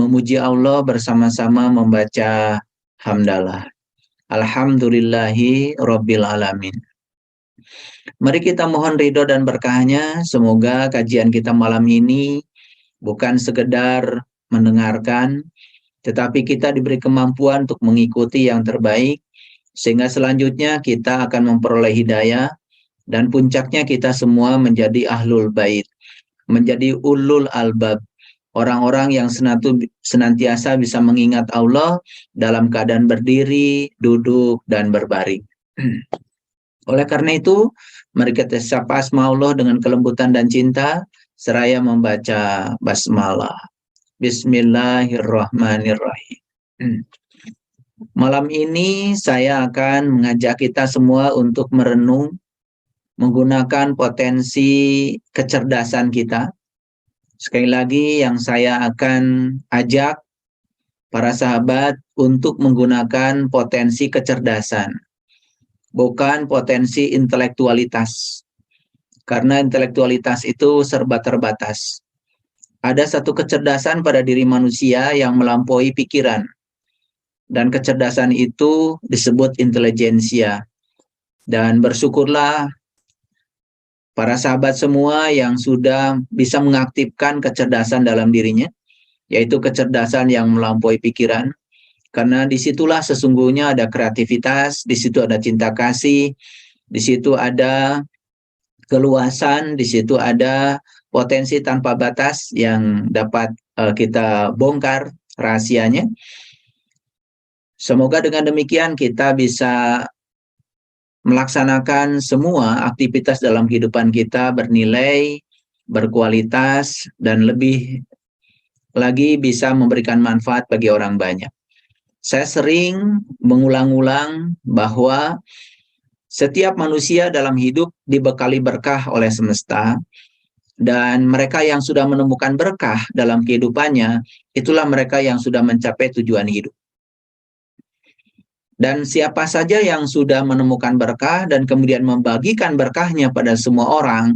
memuji Allah bersama-sama membaca hamdalah. Alhamdulillahi Rabbil Alamin. Mari kita mohon ridho dan berkahnya. Semoga kajian kita malam ini bukan sekedar mendengarkan, tetapi kita diberi kemampuan untuk mengikuti yang terbaik, sehingga selanjutnya kita akan memperoleh hidayah, dan puncaknya kita semua menjadi ahlul bait, menjadi ulul albab, orang-orang yang senantiasa bisa mengingat Allah dalam keadaan berdiri, duduk, dan berbaring. Oleh karena itu, mari kita sapa asma Allah dengan kelembutan dan cinta, seraya membaca basmalah. Bismillahirrahmanirrahim. Malam ini saya akan mengajak kita semua untuk merenung, menggunakan potensi kecerdasan kita. Sekali lagi yang saya akan ajak para sahabat untuk menggunakan potensi kecerdasan, bukan potensi intelektualitas. Karena intelektualitas itu serba terbatas. Ada satu kecerdasan pada diri manusia yang melampaui pikiran. Dan kecerdasan itu disebut intelijensia. Dan bersyukurlah para sahabat semua yang sudah bisa mengaktifkan kecerdasan dalam dirinya, yaitu kecerdasan yang melampaui pikiran. Karena disitulah sesungguhnya ada kreativitas, di situ ada cinta kasih, di situ ada keluasan, di situ ada potensi tanpa batas yang dapat kita bongkar rahasianya. Semoga dengan demikian kita bisa melaksanakan semua aktivitas dalam kehidupan kita bernilai, berkualitas, dan lebih lagi bisa memberikan manfaat bagi orang banyak. Saya sering mengulang-ulang bahwa setiap manusia dalam hidup dibekali berkah oleh semesta, dan mereka yang sudah menemukan berkah dalam kehidupannya, itulah mereka yang sudah mencapai tujuan hidup. Dan siapa saja yang sudah menemukan berkah dan kemudian membagikan berkahnya pada semua orang,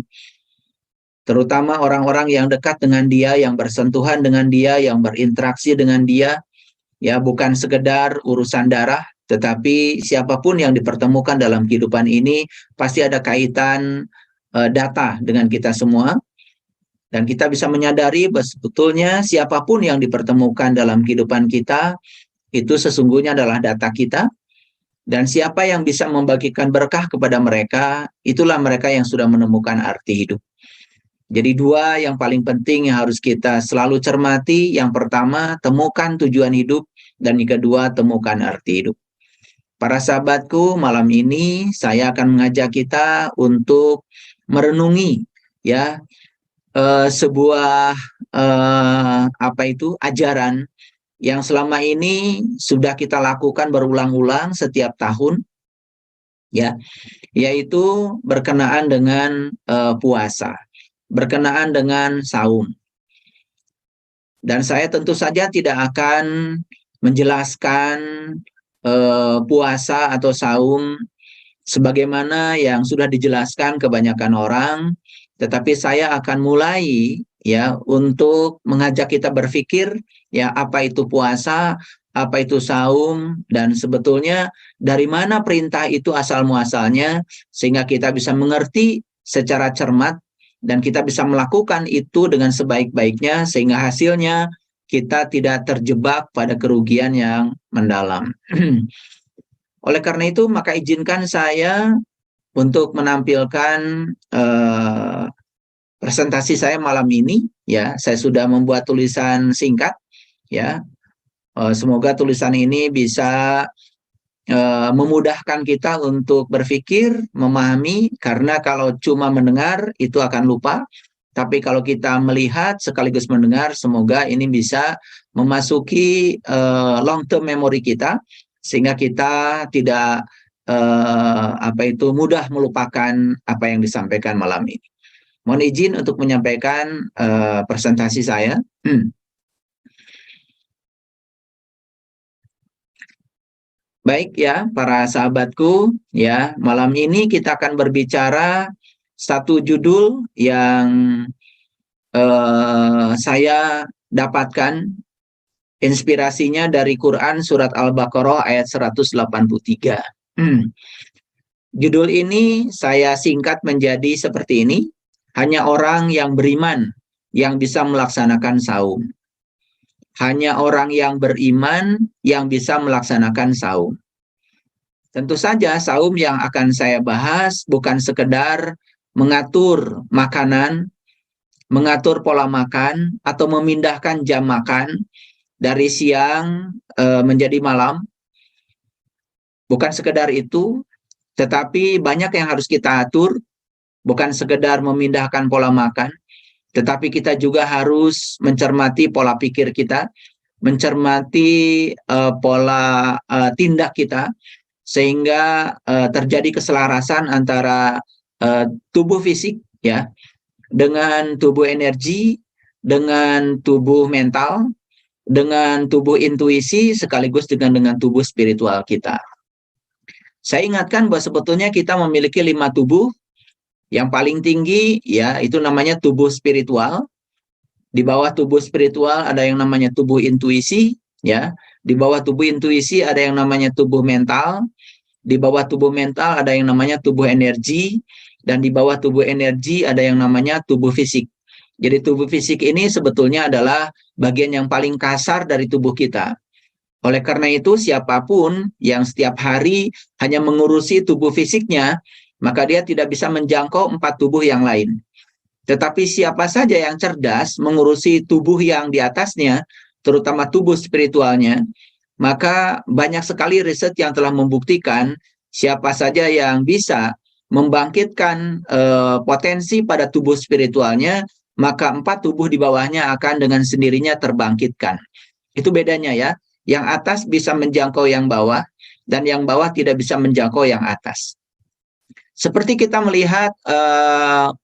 terutama orang-orang yang dekat dengan dia, yang bersentuhan dengan dia, yang berinteraksi dengan dia, ya bukan sekedar urusan darah, tetapi siapapun yang dipertemukan dalam kehidupan ini pasti ada kaitan data dengan kita semua. Dan kita bisa menyadari bahwa sebetulnya siapapun yang dipertemukan dalam kehidupan kita itu sesungguhnya adalah data kita. Dan siapa yang bisa membagikan berkah kepada mereka, itulah mereka yang sudah menemukan arti hidup. Jadi dua yang paling penting yang harus kita selalu cermati. Yang pertama, temukan tujuan hidup. Dan yang kedua, temukan arti hidup. Para sahabatku, malam ini saya akan mengajak kita untuk merenungi ya sebuah ajaran yang selama ini sudah kita lakukan berulang-ulang setiap tahun, ya, yaitu berkenaan dengan puasa, berkenaan dengan saum. Dan saya tentu saja tidak akan menjelaskan puasa atau saum sebagaimana yang sudah dijelaskan kebanyakan orang, tetapi saya akan mulai ya untuk mengajak kita berpikir ya apa itu puasa, apa itu saum, dan sebetulnya dari mana perintah itu asal muasalnya, sehingga kita bisa mengerti secara cermat dan kita bisa melakukan itu dengan sebaik-baiknya sehingga hasilnya kita tidak terjebak pada kerugian yang mendalam. Oleh karena itu maka izinkan saya untuk menampilkan presentasi saya malam ini. Ya, saya sudah membuat tulisan singkat. Ya, semoga tulisan ini bisa memudahkan kita untuk berpikir, memahami. Karena kalau cuma mendengar itu akan lupa. Tapi kalau kita melihat sekaligus mendengar, semoga ini bisa memasuki long term memory kita, sehingga kita tidak mudah melupakan apa yang disampaikan malam ini. Mohon izin untuk menyampaikan presentasi saya. Baik ya, para sahabatku, ya, malam ini kita akan berbicara satu judul yang saya dapatkan Inspirasinya dari Quran surat Al-Baqarah ayat 183. Judul ini saya singkat menjadi seperti ini. Hanya orang yang beriman yang bisa melaksanakan saum. Hanya orang yang beriman yang bisa melaksanakan saum. Tentu saja saum yang akan saya bahas bukan sekedar mengatur makanan, mengatur pola makan, atau memindahkan jam makan dari siang menjadi malam. Bukan sekedar itu, tetapi banyak yang harus kita atur, bukan sekedar memindahkan pola makan, tetapi kita juga harus mencermati pola pikir kita, mencermati pola tindak kita, sehingga terjadi keselarasan antara tubuh fisik ya dengan tubuh energi, dengan tubuh mental, dengan tubuh intuisi, sekaligus dengan tubuh spiritual kita. Saya ingatkan bahwa sebetulnya kita memiliki 5 tubuh. Yang paling tinggi ya itu namanya tubuh spiritual. Di bawah tubuh spiritual ada yang namanya tubuh intuisi ya. Di bawah tubuh intuisi ada yang namanya tubuh mental. Di bawah tubuh mental ada yang namanya tubuh energi, dan di bawah tubuh energi ada yang namanya tubuh fisik. Jadi tubuh fisik ini sebetulnya adalah bagian yang paling kasar dari tubuh kita. Oleh karena itu, siapapun yang setiap hari hanya mengurusi tubuh fisiknya, maka dia tidak bisa menjangkau 4 tubuh yang lain. Tetapi siapa saja yang cerdas mengurusi tubuh yang di atasnya, terutama tubuh spiritualnya, maka banyak sekali riset yang telah membuktikan siapa saja yang bisa membangkitkan potensi pada tubuh spiritualnya, maka 4 tubuh di bawahnya akan dengan sendirinya terbangkitkan. Itu bedanya ya. Yang atas bisa menjangkau yang bawah, dan yang bawah tidak bisa menjangkau yang atas. Seperti kita melihat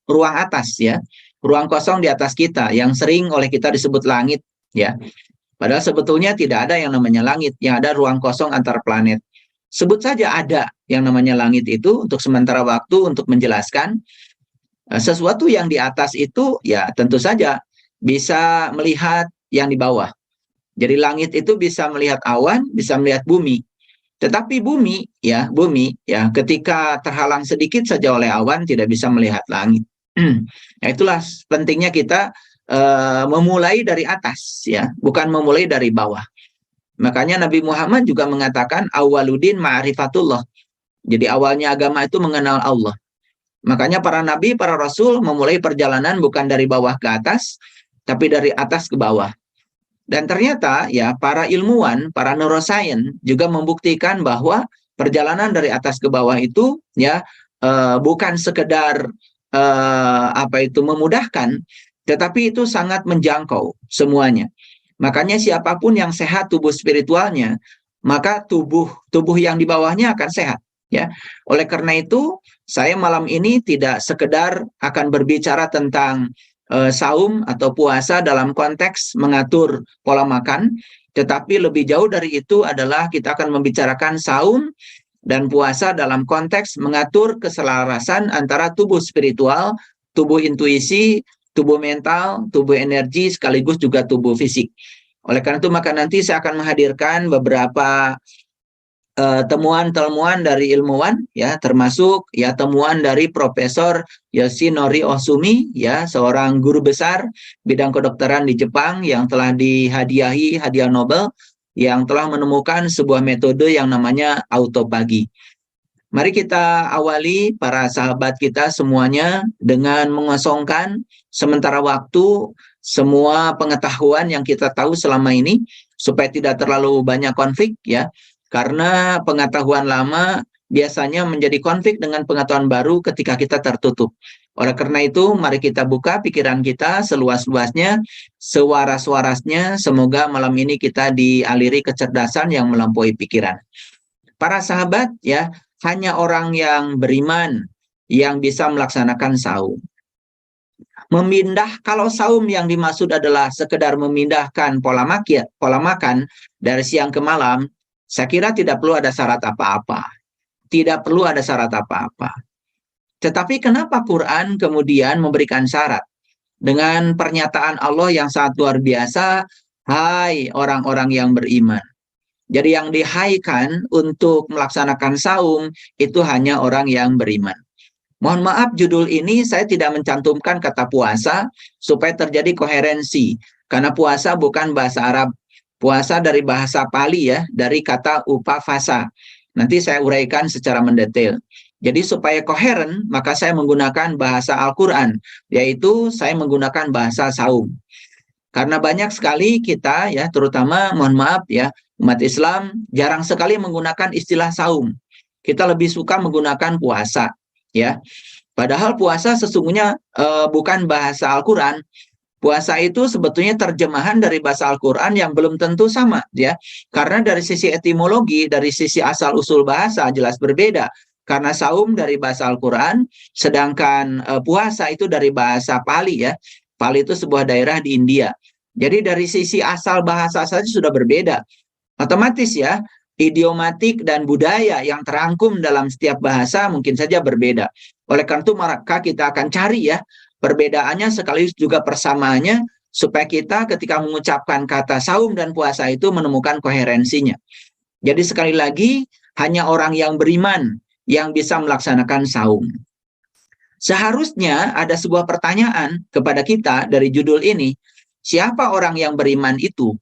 ruang atas ya, ruang kosong di atas kita yang sering oleh kita disebut langit ya. Padahal sebetulnya tidak ada yang namanya langit, yang ada ruang kosong antar planet. Sebut saja ada yang namanya langit itu untuk sementara waktu untuk menjelaskan sesuatu yang di atas itu ya tentu saja bisa melihat yang di bawah. Jadi langit itu bisa melihat awan, bisa melihat bumi. Tetapi bumi ya ketika terhalang sedikit saja oleh awan tidak bisa melihat langit. Nah, itulah pentingnya kita memulai dari atas ya, bukan memulai dari bawah. Makanya Nabi Muhammad juga mengatakan awwaluddin ma'rifatullah. Jadi awalnya agama itu mengenal Allah. Makanya para nabi, para rasul memulai perjalanan bukan dari bawah ke atas, tapi dari atas ke bawah. Dan ternyata ya para ilmuwan, para neuroscience juga membuktikan bahwa perjalanan dari atas ke bawah itu ya bukan sekedar memudahkan, tetapi itu sangat menjangkau semuanya. Makanya siapapun yang sehat tubuh spiritualnya, maka tubuh yang di bawahnya akan sehat ya. Oleh karena itu, saya malam ini tidak sekedar akan berbicara tentang saum atau puasa dalam konteks mengatur pola makan, tetapi lebih jauh dari itu adalah kita akan membicarakan saum dan puasa dalam konteks mengatur keselarasan antara tubuh spiritual, tubuh intuisi, tubuh mental, tubuh energi, sekaligus juga tubuh fisik. Oleh karena itu maka nanti saya akan menghadirkan beberapa temuan-temuan dari ilmuwan ya, termasuk ya temuan dari Profesor Yoshinori Ohsumi ya, seorang guru besar bidang kedokteran di Jepang yang telah dihadiahi hadiah Nobel, yang telah menemukan sebuah metode yang namanya autopagi. Mari kita awali para sahabat kita semuanya dengan mengosongkan sementara waktu semua pengetahuan yang kita tahu selama ini supaya tidak terlalu banyak konflik ya. Karena pengetahuan lama biasanya menjadi konflik dengan pengetahuan baru ketika kita tertutup. Oleh karena itu, mari kita buka pikiran kita seluas-luasnya, sewaras-warasnya. Semoga malam ini kita dialiri kecerdasan yang melampaui pikiran. Para sahabat, ya, hanya orang yang beriman yang bisa melaksanakan saum. Kalau saum yang dimaksud adalah sekedar memindahkan pola makan dari siang ke malam, saya kira tidak perlu ada syarat apa-apa. Tidak perlu ada syarat apa-apa. Tetapi kenapa Quran kemudian memberikan syarat? Dengan pernyataan Allah yang sangat luar biasa, Hai orang-orang yang beriman. Jadi yang dihaikan untuk melaksanakan saum itu hanya orang yang beriman. Mohon maaf, judul ini saya tidak mencantumkan kata puasa supaya terjadi koherensi. Karena puasa bukan bahasa Arab. Puasa dari bahasa Pali ya, dari kata upavasa. Nanti saya uraikan secara mendetail. Jadi supaya koheren, maka saya menggunakan bahasa Al-Quran, yaitu saya menggunakan bahasa saum. Karena banyak sekali kita ya, terutama mohon maaf ya, umat Islam jarang sekali menggunakan istilah saum. Kita lebih suka menggunakan puasa ya. Padahal puasa sesungguhnya bukan bahasa Al-Quran. Puasa itu sebetulnya terjemahan dari bahasa Al-Quran yang belum tentu sama ya. Karena dari sisi etimologi, dari sisi asal usul bahasa jelas berbeda. Karena saum dari bahasa Al-Quran, sedangkan puasa itu dari bahasa Pali ya. Pali itu sebuah daerah di India. Jadi dari sisi asal bahasa saja sudah berbeda. Otomatis ya, idiomatik dan budaya yang terangkum dalam setiap bahasa mungkin saja berbeda. Oleh karena itu maka kita akan cari ya perbedaannya sekaligus juga persamaannya supaya kita ketika mengucapkan kata saum dan puasa itu menemukan koherensinya. Jadi sekali lagi hanya orang yang beriman yang bisa melaksanakan saum. Seharusnya ada sebuah pertanyaan kepada kita dari judul ini, siapa orang yang beriman itu?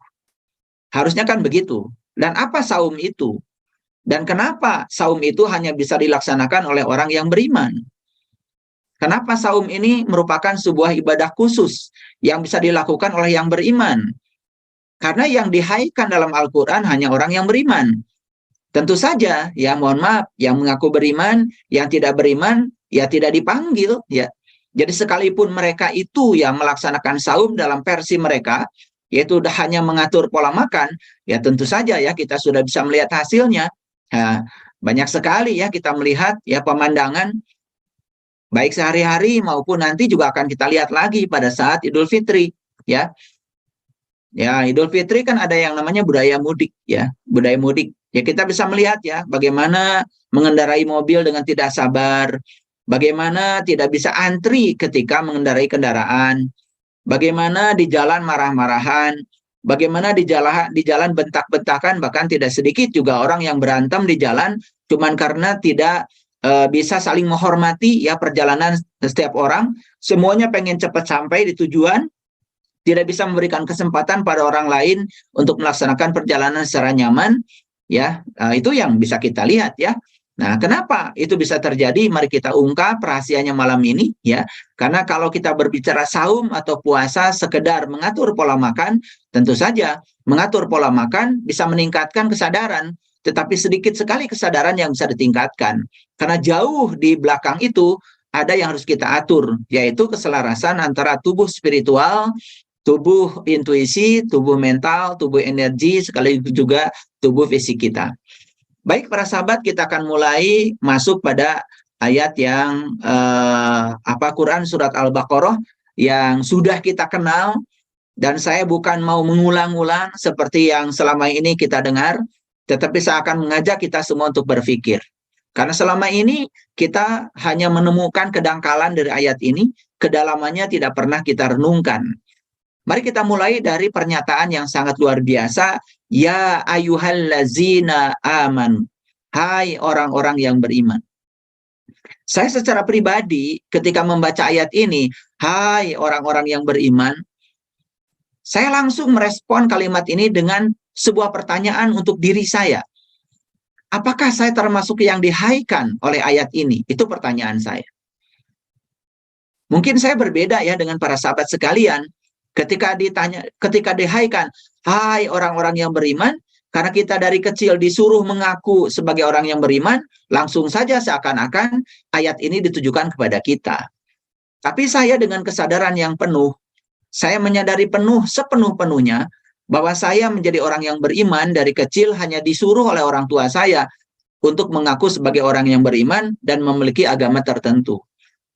Harusnya kan begitu. Dan apa saum itu? Dan kenapa saum itu hanya bisa dilaksanakan oleh orang yang beriman? Kenapa saum ini merupakan sebuah ibadah khusus yang bisa dilakukan oleh yang beriman? Karena yang dihaikan dalam Al-Quran hanya orang yang beriman. Tentu saja, ya mohon maaf, yang mengaku beriman, yang tidak beriman, ya tidak dipanggil. Ya. Jadi sekalipun mereka itu yang melaksanakan saum dalam versi mereka, yaitu hanya mengatur pola makan, ya tentu saja ya kita sudah bisa melihat hasilnya. Nah, banyak sekali ya kita melihat ya pemandangan baik sehari-hari maupun nanti juga akan kita lihat lagi pada saat Idul Fitri ya. Ya, Idul Fitri kan ada yang namanya budaya mudik ya, budaya mudik. Ya kita bisa melihat ya bagaimana mengendarai mobil dengan tidak sabar, bagaimana tidak bisa antri ketika mengendarai kendaraan, bagaimana di jalan marah-marahan, bagaimana di jalan bentak-bentakan, bahkan tidak sedikit juga orang yang berantem di jalan cuman karena tidak bisa saling menghormati ya perjalanan setiap orang, semuanya pengen cepat sampai di tujuan, tidak bisa memberikan kesempatan pada orang lain untuk melaksanakan perjalanan secara nyaman, ya itu yang bisa kita lihat ya. Nah, kenapa itu bisa terjadi? Mari kita ungkap rahasianya malam ini ya. Karena kalau kita berbicara saum atau puasa sekedar mengatur pola makan, tentu saja mengatur pola makan bisa meningkatkan kesadaran, tetapi sedikit sekali kesadaran yang bisa ditingkatkan. Karena jauh di belakang itu ada yang harus kita atur, yaitu keselarasan antara tubuh spiritual, tubuh intuisi, tubuh mental, tubuh energi, sekaligus juga tubuh fisik kita. Baik para sahabat, kita akan mulai masuk pada ayat yang Quran surat Al-Baqarah yang sudah kita kenal, dan saya bukan mau mengulang-ulang seperti yang selama ini kita dengar, tetapi saya akan mengajak kita semua untuk berpikir. Karena selama ini kita hanya menemukan kedangkalan dari ayat ini, kedalamannya tidak pernah kita renungkan. Mari kita mulai dari pernyataan yang sangat luar biasa. Ya ayyuhallazina amanu. Hai orang-orang yang beriman. Saya secara pribadi ketika membaca ayat ini, hai orang-orang yang beriman, saya langsung merespon kalimat ini dengan sebuah pertanyaan untuk diri saya. Apakah saya termasuk yang dihaikan oleh ayat ini? Itu pertanyaan saya. Mungkin saya berbeda ya dengan para sahabat sekalian. Ketika dihaikan, hai orang-orang yang beriman, karena kita dari kecil disuruh mengaku sebagai orang yang beriman, langsung saja seakan-akan ayat ini ditujukan kepada kita. Tapi saya dengan kesadaran yang penuh, saya menyadari sepenuh-penuhnya bahwa saya menjadi orang yang beriman dari kecil hanya disuruh oleh orang tua saya untuk mengaku sebagai orang yang beriman dan memiliki agama tertentu.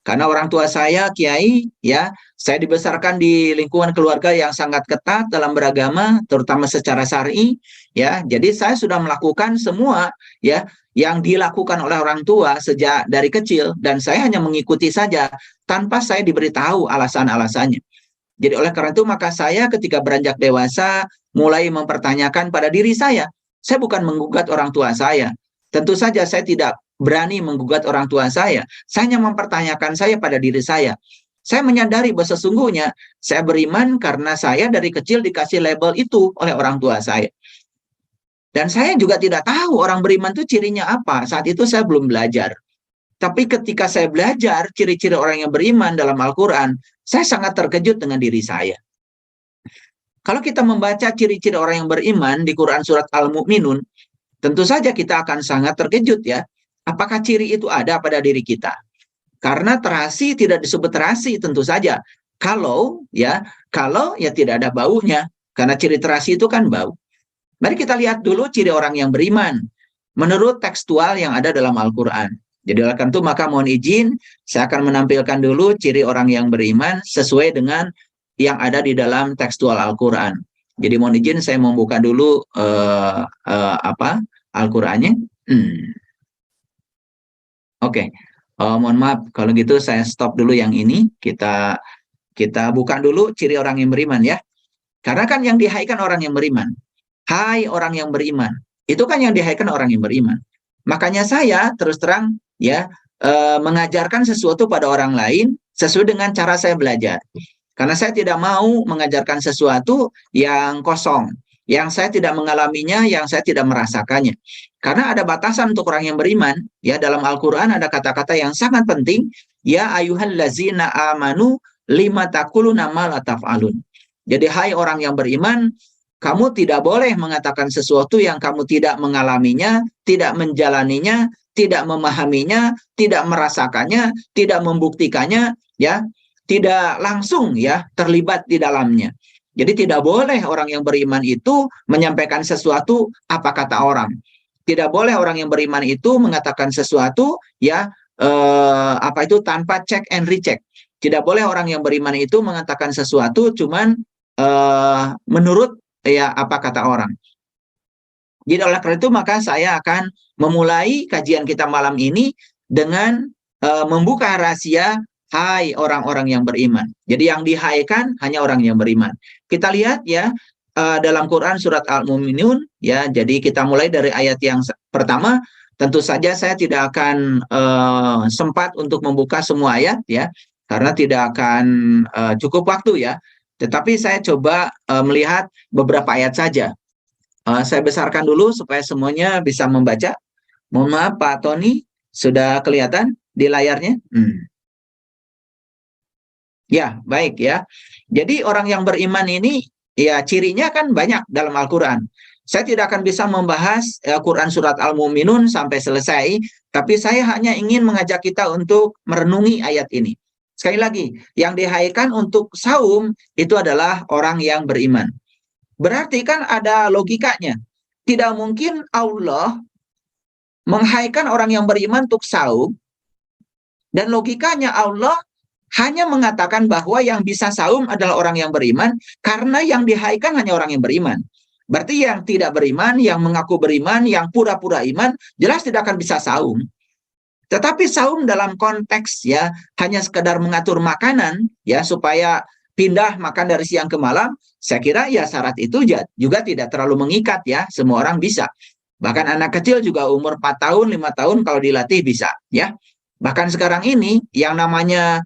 Karena orang tua saya kiai, ya, saya dibesarkan di lingkungan keluarga yang sangat ketat dalam beragama, terutama secara syar'i, ya. Jadi saya sudah melakukan semua, ya, yang dilakukan oleh orang tua sejak dari kecil, dan saya hanya mengikuti saja tanpa saya diberitahu alasan-alasannya. Jadi oleh karena itu maka saya ketika beranjak dewasa mulai mempertanyakan pada diri saya bukan menggugat orang tua saya. Tentu saja saya tidak berani menggugat orang tua saya hanya mempertanyakan saya pada diri saya. Saya menyadari bahwa sesungguhnya saya beriman karena saya dari kecil dikasih label itu oleh orang tua saya. Dan saya juga tidak tahu orang beriman itu cirinya apa. Saat itu saya belum belajar. Tapi ketika saya belajar ciri-ciri orang yang beriman dalam Al-Quran, saya sangat terkejut dengan diri saya. Kalau kita membaca ciri-ciri orang yang beriman di Quran surat Al-Mu'minun, tentu saja kita akan sangat terkejut ya. Apakah ciri itu ada pada diri kita? Karena terasi tidak disebut terasi tentu saja. Kalau ya tidak ada baunya. Karena ciri terasi itu kan bau. Mari kita lihat dulu ciri orang yang beriman menurut tekstual yang ada dalam Al-Quran. Jadi oleh karena itu maka mohon izin saya akan menampilkan dulu ciri orang yang beriman sesuai dengan yang ada di dalam tekstual Al-Quran. Jadi mohon izin saya membuka dulu Al-Qurannya. Oke. Mohon maaf kalau gitu saya stop dulu yang ini. Kita buka dulu ciri orang yang beriman ya. Karena kan yang dihaikan orang yang beriman. Hai orang yang beriman. Itu kan yang dihaikan orang yang beriman. Makanya saya terus terang ya mengajarkan sesuatu pada orang lain sesuai dengan cara saya belajar. Karena saya tidak mau mengajarkan sesuatu yang kosong, yang saya tidak mengalaminya, yang saya tidak merasakannya. Karena ada batasan untuk orang yang beriman. Ya dalam Al-Quran ada kata-kata yang sangat penting. Ya ayyuhallazina amanu lima taquluna ma la taf'alun. Jadi hai orang yang beriman, kamu tidak boleh mengatakan sesuatu yang kamu tidak mengalaminya, tidak menjalaninya, tidak memahaminya, tidak merasakannya, tidak membuktikannya, ya, tidak langsung ya terlibat di dalamnya. Jadi tidak boleh orang yang beriman itu menyampaikan sesuatu apa kata orang. Tidak boleh orang yang beriman itu mengatakan sesuatu ya tanpa check and recheck. Tidak boleh orang yang beriman itu mengatakan sesuatu cuman menurut ya apa kata orang. Jadi oleh karena itu maka saya akan memulai kajian kita malam ini dengan membuka rahasia hai orang-orang yang beriman. Jadi yang dihaikan hanya orang yang beriman. Kita lihat ya dalam Quran surat Al-Mu'minun ya. Jadi kita mulai dari ayat yang pertama. Tentu saja saya tidak akan sempat untuk membuka semua ayat ya, karena tidak akan cukup waktu ya. Tetapi saya coba melihat beberapa ayat saja. Saya besarkan dulu supaya semuanya bisa membaca. Mohon maaf Pak Tony, sudah kelihatan di layarnya? Ya, baik ya. Jadi orang yang beriman ini, ya cirinya kan banyak dalam Al-Quran. Saya tidak akan bisa membahas Quran surat Al-Mu'minun sampai selesai, tapi saya hanya ingin mengajak kita untuk merenungi ayat ini. Sekali lagi, yang dihaikan untuk saum itu adalah orang yang beriman. Berarti kan ada logikanya. Tidak mungkin Allah menghaikan orang yang beriman untuk saum, dan logikanya Allah hanya mengatakan bahwa yang bisa saum adalah orang yang beriman, karena yang dihaikan hanya orang yang beriman. Berarti yang tidak beriman, yang mengaku beriman, yang pura-pura iman, jelas tidak akan bisa saum. Tetapi saum dalam konteks ya hanya sekedar mengatur makanan ya supaya pindah makan dari siang ke malam, saya kira ya syarat itu juga tidak terlalu mengikat ya, semua orang bisa. Bahkan anak kecil juga umur 4 tahun, 5 tahun kalau dilatih bisa ya. Bahkan sekarang ini yang namanya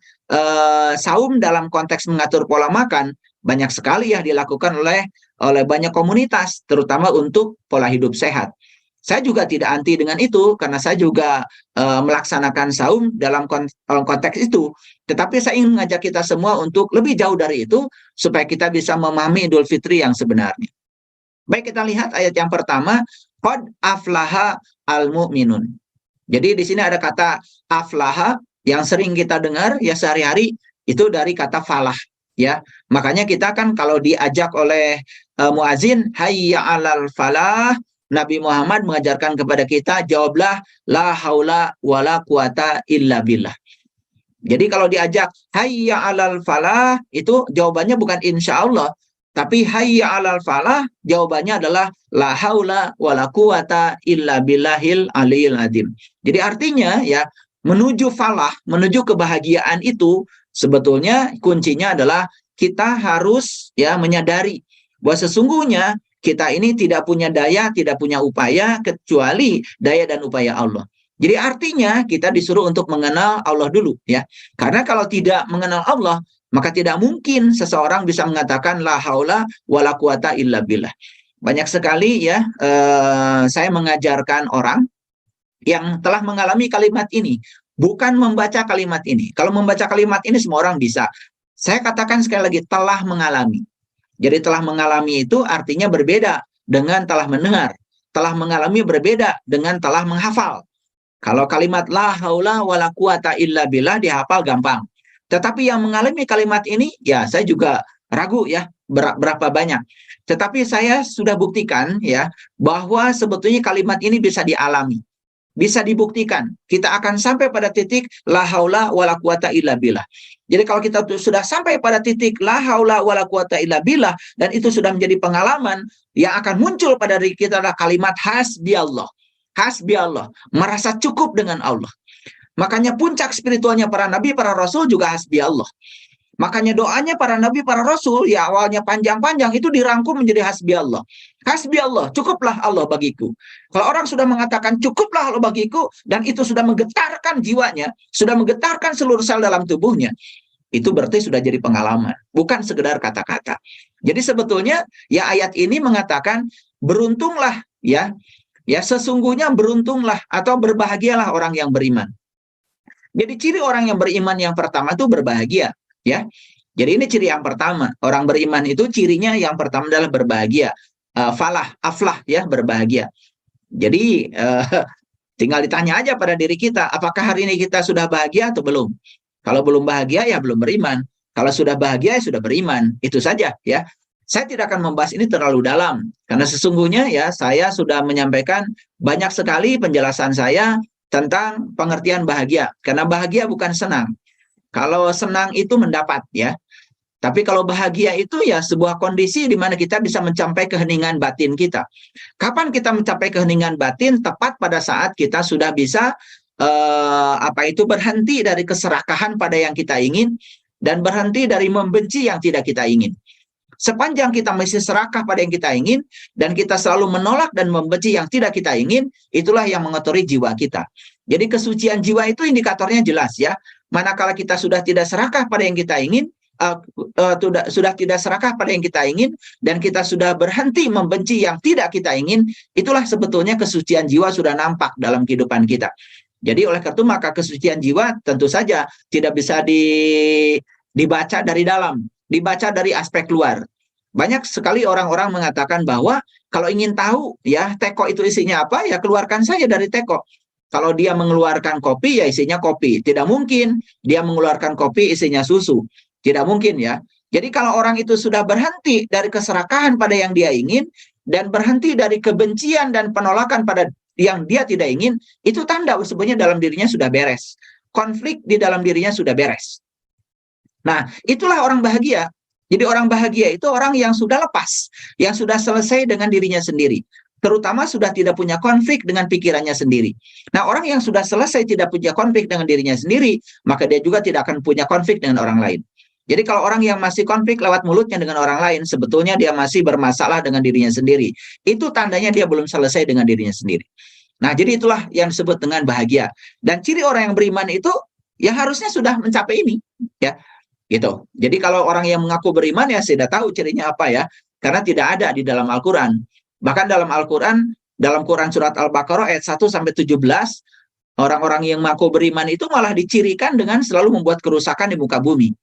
saum dalam konteks mengatur pola makan banyak sekali ya dilakukan oleh banyak komunitas, terutama untuk pola hidup sehat. Saya juga tidak anti dengan itu, karena saya juga melaksanakan saum dalam konteks itu. Tetapi saya ingin mengajak kita semua untuk lebih jauh dari itu, supaya kita bisa memahami Idul Fitri yang sebenarnya. Baik, kita lihat ayat yang pertama, qad aflaha al-mu'minun. Jadi di sini ada kata aflaha yang sering kita dengar ya sehari-hari, itu dari kata falah ya. Makanya kita kan kalau diajak oleh muazin hayya 'alal falah, Nabi Muhammad mengajarkan kepada kita, jawablah la haula wala quwata illa billah. Jadi kalau diajak hayya 'alal falah, itu jawabannya bukan insya Allah, tapi hayya 'alal falah jawabannya adalah la haula wala quwata illa billahil aliyil azim. Jadi artinya ya menuju falah, menuju kebahagiaan itu sebetulnya kuncinya adalah kita harus ya menyadari bahwa sesungguhnya kita ini tidak punya daya, tidak punya upaya kecuali daya dan upaya Allah. Jadi artinya kita disuruh untuk mengenal Allah dulu ya. Karena kalau tidak mengenal Allah, maka tidak mungkin seseorang bisa mengatakan la haula wala quwata illa billah. Banyak sekali ya saya mengajarkan orang yang telah mengalami kalimat ini, bukan membaca kalimat ini. Kalau membaca kalimat ini semua orang bisa. Saya katakan sekali lagi, telah mengalami. Jadi telah mengalami itu artinya berbeda dengan telah mendengar. Telah mengalami berbeda dengan telah menghafal. Kalau kalimat la haula wala quwata illa billah dihafal gampang. Tetapi yang mengalami kalimat ini, ya saya juga ragu ya berapa banyak. Tetapi saya sudah buktikan ya bahwa sebetulnya kalimat ini bisa dialami. Bisa dibuktikan. Kita akan sampai pada titik la haula wala quwata illa billah. Jadi kalau kita sudah sampai pada titik la haula wala quwata illa billah dan itu sudah menjadi pengalaman, yang akan muncul pada diri kita adalah kalimat hasbi Allah. Hasbi Allah, merasa cukup dengan Allah. Makanya puncak spiritualnya para nabi, para rasul juga hasbi Allah. Makanya doanya para nabi, para rasul, ya awalnya panjang-panjang, itu dirangkum menjadi hasbi Allah. Hasbi Allah, cukuplah Allah bagiku. Kalau orang sudah mengatakan cukuplah Allah bagiku, dan itu sudah menggetarkan jiwanya, sudah menggetarkan seluruh sel dalam tubuhnya, itu berarti sudah jadi pengalaman, bukan sekedar kata-kata. Jadi sebetulnya, ya ayat ini mengatakan, beruntunglah, ya sesungguhnya beruntunglah, atau berbahagialah orang yang beriman. Jadi ciri orang yang beriman yang pertama itu berbahagia. Ya, jadi ini ciri yang pertama. Orang beriman itu cirinya yang pertama adalah berbahagia. Falah, aflah ya, berbahagia. Jadi tinggal ditanya aja pada diri kita, apakah hari ini kita sudah bahagia atau belum? Kalau belum bahagia ya belum beriman. Kalau sudah bahagia ya sudah beriman. Itu saja ya. Saya tidak akan membahas ini terlalu dalam karena sesungguhnya ya saya sudah menyampaikan banyak sekali penjelasan saya tentang pengertian bahagia. Karena bahagia bukan senang. Kalau senang itu mendapat ya. Tapi kalau bahagia itu ya sebuah kondisi di mana kita bisa mencapai keheningan batin kita. Kapan kita mencapai keheningan batin? Tepat pada saat kita sudah bisa berhenti dari keserakahan pada yang kita ingin dan berhenti dari membenci yang tidak kita ingin. Sepanjang kita masih serakah pada yang kita ingin dan kita selalu menolak dan membenci yang tidak kita ingin, itulah yang mengotori jiwa kita. Jadi kesucian jiwa itu indikatornya jelas ya. Manakala kita sudah tidak serakah pada yang kita ingin, sudah tidak serakah pada yang kita ingin, dan kita sudah berhenti membenci yang tidak kita ingin, itulah sebetulnya kesucian jiwa sudah nampak dalam kehidupan kita. Jadi oleh karena itu maka kesucian jiwa tentu saja tidak bisa dibaca dari dalam, dibaca dari aspek luar. Banyak sekali orang-orang mengatakan bahwa kalau ingin tahu ya teko itu isinya apa, ya keluarkan saja dari teko. Kalau dia mengeluarkan kopi, ya isinya kopi. Tidak mungkin dia mengeluarkan kopi isinya susu. Tidak mungkin ya. Jadi kalau orang itu sudah berhenti dari keserakahan pada yang dia ingin, dan berhenti dari kebencian dan penolakan pada yang dia tidak ingin, itu tanda sebenarnya dalam dirinya sudah beres. Konflik di dalam dirinya sudah beres. Nah, itulah orang bahagia. Jadi orang bahagia itu orang yang sudah lepas, yang sudah selesai dengan dirinya sendiri. Terutama sudah tidak punya konflik dengan pikirannya sendiri. Nah, orang yang sudah selesai tidak punya konflik dengan dirinya sendiri, maka dia juga tidak akan punya konflik dengan orang lain. Jadi kalau orang yang masih konflik lewat mulutnya dengan orang lain, sebetulnya dia masih bermasalah dengan dirinya sendiri. Itu tandanya dia belum selesai dengan dirinya sendiri. Nah, jadi itulah yang disebut dengan bahagia. Dan ciri orang yang beriman itu, ya harusnya sudah mencapai ini. Ya, gitu. Jadi kalau orang yang mengaku beriman, ya sudah tahu cirinya apa ya. Karena tidak ada di dalam Al-Quran. Bahkan dalam Al-Quran, dalam Quran surat Al-Baqarah ayat 1-17, orang-orang yang mengaku beriman itu malah dicirikan dengan selalu membuat kerusakan di muka bumi.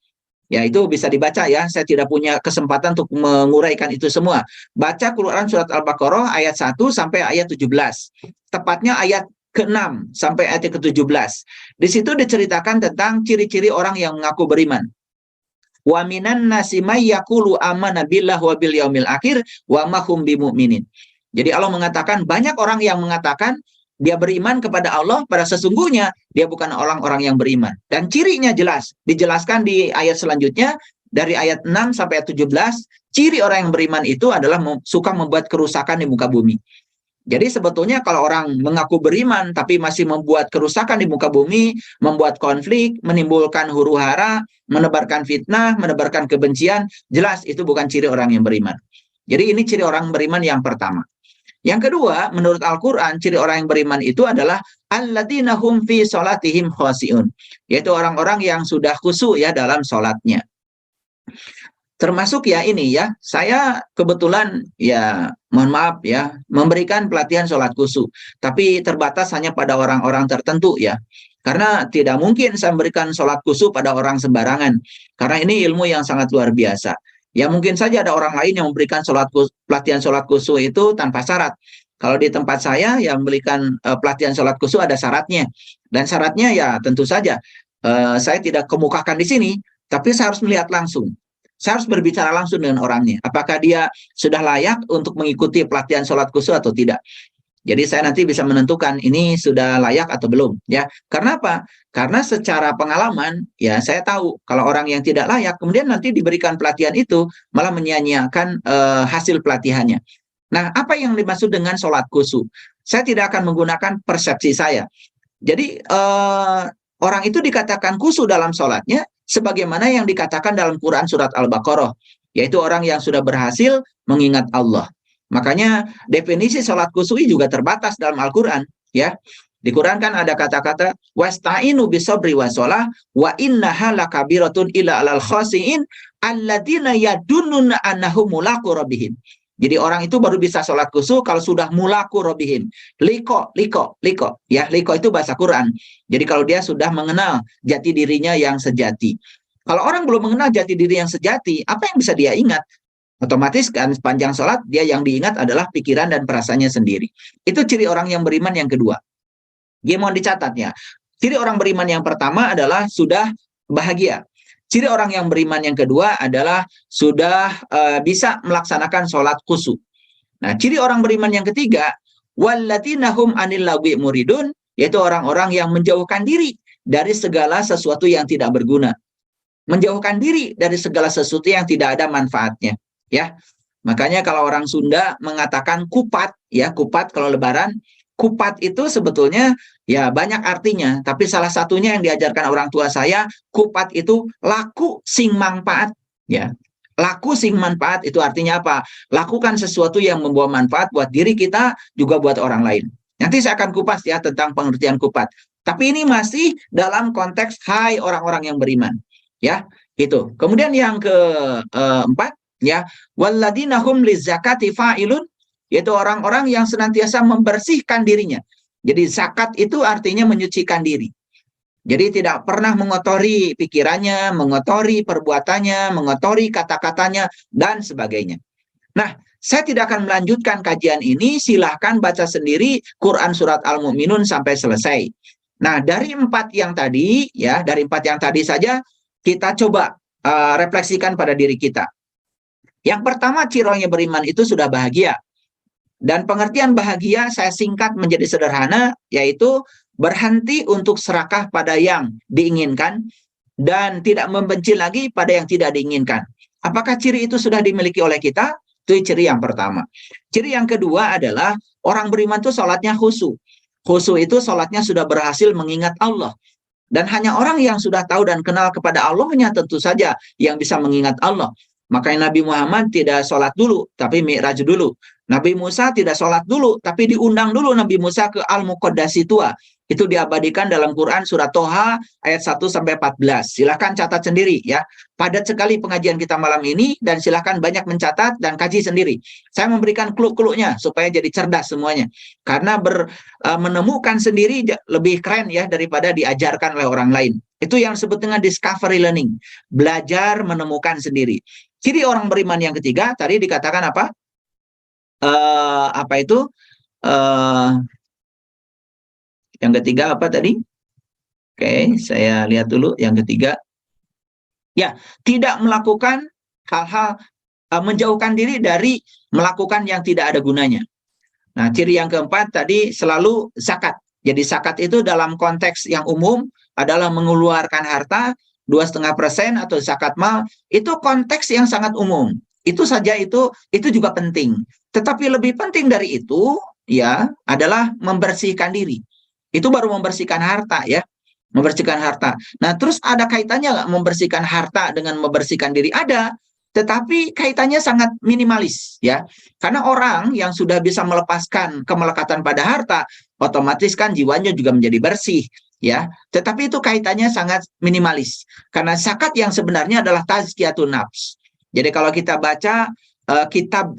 Ya, itu bisa dibaca ya. Saya tidak punya kesempatan untuk menguraikan itu semua. Baca Quran surat Al-Baqarah ayat 1 sampai ayat 17. Tepatnya ayat ke-6 sampai ayat ke-17. Di situ diceritakan tentang ciri-ciri orang yang mengaku beriman. Wa minan nasi may yaqulu amanna billahi wa bil yaumil akhir wa ma hum bimumin. Jadi Allah mengatakan banyak orang yang mengatakan dia beriman kepada Allah, pada sesungguhnya dia bukan orang-orang yang beriman. Dan cirinya jelas, dijelaskan di ayat selanjutnya dari ayat 6 sampai ayat 17, ciri orang yang beriman itu adalah suka membuat kerusakan di muka bumi. Jadi sebetulnya kalau orang mengaku beriman tapi masih membuat kerusakan di muka bumi, membuat konflik, menimbulkan huru-hara, menebarkan fitnah, menebarkan kebencian, jelas itu bukan ciri orang yang beriman. Jadi ini ciri orang beriman yang pertama. Yang kedua, menurut Al-Quran, ciri orang yang beriman itu adalah alladzina hum fi sholatihim khosi'un, yaitu orang-orang yang sudah khusyuk ya dalam sholatnya. Termasuk ya ini ya, saya kebetulan ya mohon maaf ya, memberikan pelatihan sholat khusyuk, tapi terbatas hanya pada orang-orang tertentu ya. Karena tidak mungkin saya memberikan sholat khusyuk pada orang sembarangan, karena ini ilmu yang sangat luar biasa. Ya mungkin saja ada orang lain yang memberikan pelatihan sholat khusyuk itu tanpa syarat. Kalau di tempat saya yang memberikan pelatihan sholat khusyuk ada syaratnya. Dan syaratnya ya tentu saja saya tidak kemukakan di sini, tapi saya harus melihat langsung. Saya harus berbicara langsung dengan orangnya. Apakah dia sudah layak untuk mengikuti pelatihan sholat khusyuk atau tidak? Jadi saya nanti bisa menentukan ini sudah layak atau belum. Ya, karena apa? Karena secara pengalaman, ya saya tahu kalau orang yang tidak layak, kemudian nanti diberikan pelatihan itu malah menyia-nyiakan hasil pelatihannya. Nah, apa yang dimaksud dengan sholat khusyuk? Saya tidak akan menggunakan persepsi saya. Jadi orang itu dikatakan khusyuk dalam sholatnya sebagaimana yang dikatakan dalam Quran surat Al-Baqarah, yaitu orang yang sudah berhasil mengingat Allah. Makanya definisi sholat khusyuk juga terbatas dalam Al-Quran. Ya, di Quran kan ada kata-kata wasta'inu bisobri wasolah wa innaha lakabiratun ila alal khasiin alladzina yadununa annahum mulaqu rabbihim. Jadi orang itu baru bisa sholat khusyuk kalau sudah mulaku robihim. Liko. Ya, liko itu bahasa Quran. Jadi kalau dia sudah mengenal jati dirinya yang sejati. Kalau orang belum mengenal jati diri yang sejati, apa yang bisa dia ingat? Otomatis kan sepanjang sholat, dia yang diingat adalah pikiran dan perasaannya sendiri. Itu ciri orang yang beriman yang kedua. Dia mohon dicatat ya. Ciri orang beriman yang pertama adalah sudah bahagia. Ciri orang yang beriman yang kedua adalah sudah bisa melaksanakan sholat khusyuk. Nah, ciri orang beriman yang ketiga, wallatina hum anil lagwi muridun, yaitu orang-orang yang menjauhkan diri dari segala sesuatu yang tidak berguna. Menjauhkan diri dari segala sesuatu yang tidak ada manfaatnya. Ya, makanya kalau orang Sunda mengatakan kupat, ya kupat kalau lebaran, kupat itu sebetulnya ya banyak artinya, tapi salah satunya yang diajarkan orang tua saya, kupat itu laku sing manfaat, ya. Laku sing manfaat itu artinya apa? Lakukan sesuatu yang membawa manfaat buat diri kita, juga buat orang lain. Nanti saya akan kupas ya tentang pengertian kupat. Tapi ini masih dalam konteks hai orang-orang yang beriman, ya. Itu. Kemudian yang keempat, ya, walladzina hum lizakati fa'ilun, yaitu orang-orang yang senantiasa membersihkan dirinya. Jadi zakat itu artinya menyucikan diri. Jadi tidak pernah mengotori pikirannya, mengotori perbuatannya, mengotori kata-katanya, dan sebagainya. Nah, saya tidak akan melanjutkan kajian ini, silahkan baca sendiri Quran Surat Al-Mu'minun sampai selesai. Nah, dari empat yang tadi, ya, dari empat yang tadi saja, kita coba refleksikan pada diri kita. Yang pertama, ciri orang yang beriman itu sudah bahagia. Dan pengertian bahagia saya singkat menjadi sederhana, yaitu berhenti untuk serakah pada yang diinginkan dan tidak membenci lagi pada yang tidak diinginkan. Apakah ciri itu sudah dimiliki oleh kita? Itu ciri yang pertama. Ciri yang kedua adalah orang beriman itu sholatnya khusyuk. Khusyuk itu sholatnya sudah berhasil mengingat Allah. Dan hanya orang yang sudah tahu dan kenal kepada Allahnya tentu saja yang bisa mengingat Allah. Makanya Nabi Muhammad tidak sholat dulu, tapi mi'raj dulu. Nabi Musa tidak sholat dulu, tapi diundang dulu Nabi Musa ke Al-Muqaddasi Tua. Itu diabadikan dalam Quran surat Toha ayat 1-14. Silahkan catat sendiri ya. Padat sekali pengajian kita malam ini dan silahkan banyak mencatat dan kaji sendiri. Saya memberikan clue-cluenya supaya jadi cerdas semuanya. Karena menemukan sendiri lebih keren ya daripada diajarkan oleh orang lain. Itu yang disebut dengan discovery learning. Belajar menemukan sendiri. Ciri orang beriman yang ketiga tadi dikatakan apa? Apa itu? Yang ketiga apa tadi? Oke, saya lihat dulu yang ketiga. Ya, tidak melakukan hal-hal menjauhkan diri dari melakukan yang tidak ada gunanya. Nah, ciri yang keempat tadi selalu zakat. Jadi zakat itu dalam konteks yang umum adalah mengeluarkan harta 2,5% atau zakat mal, itu konteks yang sangat umum. Itu saja itu juga penting. Tetapi lebih penting dari itu, ya adalah membersihkan diri. Itu baru membersihkan harta ya. Membersihkan harta. Nah, terus ada kaitannya nggak membersihkan harta dengan membersihkan diri? Ada, tetapi kaitannya sangat minimalis ya. Karena orang yang sudah bisa melepaskan kemelekatan pada harta, otomatis kan jiwanya juga menjadi bersih ya. Tetapi itu kaitannya sangat minimalis. Karena zakat yang sebenarnya adalah tazkiyatun nafs. Jadi kalau kita baca kitab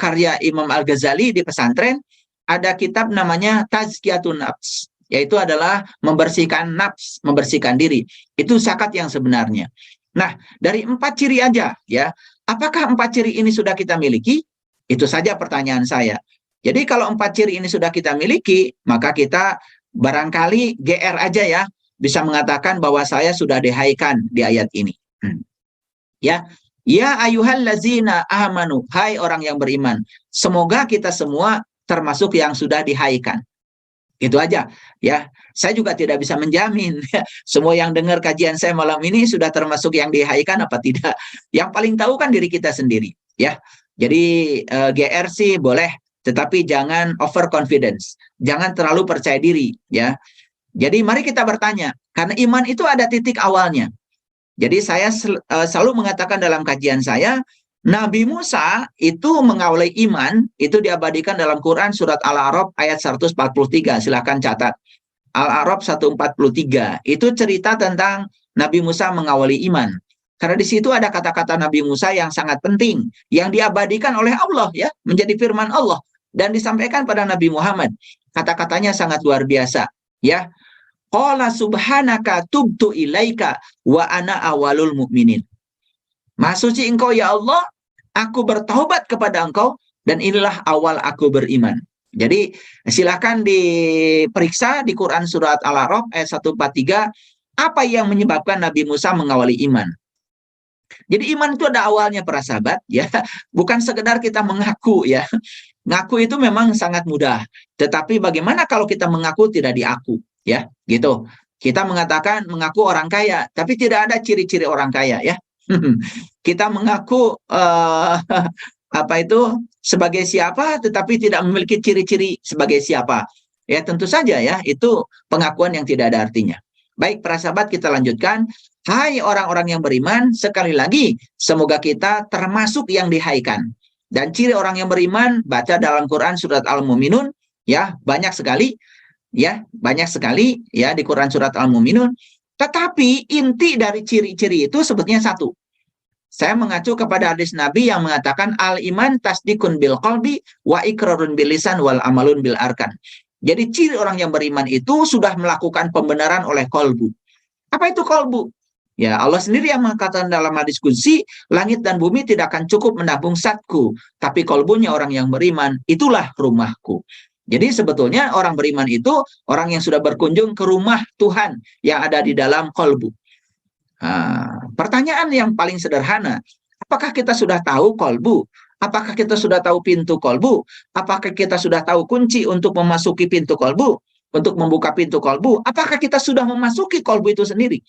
karya Imam Al-Ghazali di pesantren, ada kitab namanya Tazkiyatun Nafs, yaitu adalah membersihkan nafs, membersihkan diri. Itu zakat yang sebenarnya. Nah, dari 4 ciri aja ya. Apakah 4 ciri ini sudah kita miliki? Itu saja pertanyaan saya. Jadi kalau 4 ciri ini sudah kita miliki, maka kita barangkali GR aja ya, bisa mengatakan bahwa saya sudah dihaikan di ayat ini. Ya, ya ayyuhallazina amanu, hai orang yang beriman. Semoga kita semua termasuk yang sudah dihaikan. Itu aja ya. Saya juga tidak bisa menjamin ya, semua yang dengar kajian saya malam ini sudah termasuk yang dihaikan apa tidak. Yang paling tahu kan diri kita sendiri ya. Jadi GR sih boleh, tetapi jangan overconfidence. Jangan terlalu percaya diri ya. Jadi mari kita bertanya, karena iman itu ada titik awalnya. Jadi saya selalu mengatakan dalam kajian saya, Nabi Musa itu mengawali iman, itu diabadikan dalam Quran surat Al-A'raf ayat 143. Silahkan catat. Al-A'raf 143. Itu cerita tentang Nabi Musa mengawali iman. Karena di situ ada kata-kata Nabi Musa yang sangat penting, yang diabadikan oleh Allah ya, menjadi firman Allah dan disampaikan pada Nabi Muhammad. Kata-katanya sangat luar biasa ya. Qala subhanaka tubtu ilaika wa ana awalul mu'minin. Maha suci engkau ya Allah, aku bertaubat kepada engkau dan inilah awal aku beriman. Jadi silakan diperiksa di Quran surat Al-A'raf ayat 143 apa yang menyebabkan Nabi Musa mengawali iman. Jadi iman itu ada awalnya para sahabat ya, bukan sekedar kita mengaku ya. Ngaku itu memang sangat mudah, tetapi bagaimana kalau kita mengaku tidak diaku ya, gitu. Kita mengatakan mengaku orang kaya, tapi tidak ada ciri-ciri orang kaya ya. Kita mengaku apa itu sebagai siapa tetapi tidak memiliki ciri-ciri sebagai siapa. Ya tentu saja ya, itu pengakuan yang tidak ada artinya. Baik para sahabat, kita lanjutkan. Hai orang-orang yang beriman, sekali lagi semoga kita termasuk yang dihaikan. Dan ciri orang yang beriman, baca dalam Quran surat Al-Mu'minun ya, banyak sekali ya, banyak sekali ya di Quran surat Al-Mu'minun. Tetapi inti dari ciri-ciri itu sebetulnya satu. Saya mengacu kepada hadis Nabi yang mengatakan al-iman tasdikun bil qalbi wa iqrarun bil lisan wal amalun bil arkan. Jadi ciri orang yang beriman itu sudah melakukan pembenaran oleh kolbu. Apa itu kolbu? Ya Allah sendiri yang mengatakan dalam hadis qudsi, langit dan bumi tidak akan cukup menampung satku, tapi kolbunya orang yang beriman, itulah rumahku. Jadi sebetulnya orang beriman itu orang yang sudah berkunjung ke rumah Tuhan yang ada di dalam kolbu. Pertanyaan yang paling sederhana, apakah kita sudah tahu kolbu? Apakah kita sudah tahu pintu kolbu? Apakah kita sudah tahu kunci untuk memasuki pintu kolbu? Untuk membuka pintu kolbu? Apakah kita sudah memasuki kolbu itu sendiri?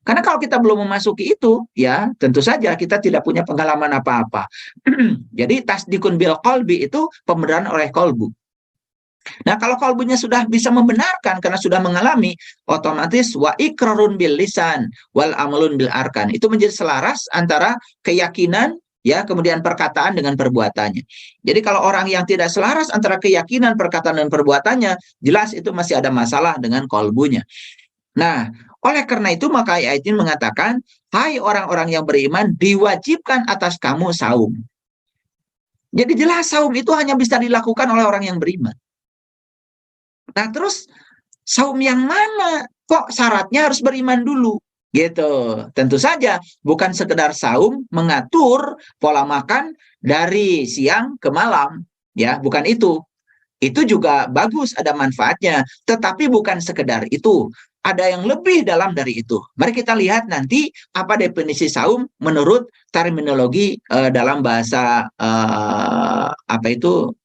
Karena kalau kita belum memasuki itu, ya tentu saja kita tidak punya pengalaman apa-apa. Jadi tasdikun bil qalbi itu pembenaran oleh kolbu. Nah kalau kolbunya sudah bisa membenarkan karena sudah mengalami, otomatis wa ikrarun bil lisan wal amalun bil arkan. Itu menjadi selaras antara keyakinan ya kemudian perkataan dengan perbuatannya. Jadi kalau orang yang tidak selaras antara keyakinan, perkataan dan perbuatannya, jelas itu masih ada masalah dengan kolbunya. Nah, oleh karena itu maka ayat ini mengatakan, hai orang-orang yang beriman, diwajibkan atas kamu saum. Jadi jelas saum itu hanya bisa dilakukan oleh orang yang beriman. Nah terus saum yang mana? Kok syaratnya harus beriman dulu? Gitu. Tentu saja bukan sekedar saum mengatur pola makan dari siang ke malam. Ya, bukan itu. Itu juga bagus, ada manfaatnya. Tetapi bukan sekedar itu. Ada yang lebih dalam dari itu. Mari kita lihat nanti apa definisi saum menurut terminologi dalam bahasa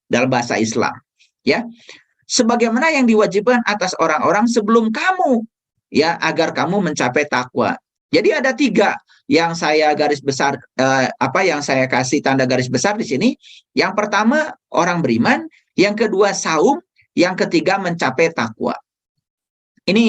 dalam bahasa Islam. Ya. Sebagaimana yang diwajibkan atas orang-orang sebelum kamu, ya agar kamu mencapai takwa. Jadi ada 3 yang saya garis besar, yang saya kasih tanda garis besar di sini. Yang pertama orang beriman, yang kedua saum, yang ketiga mencapai takwa. Ini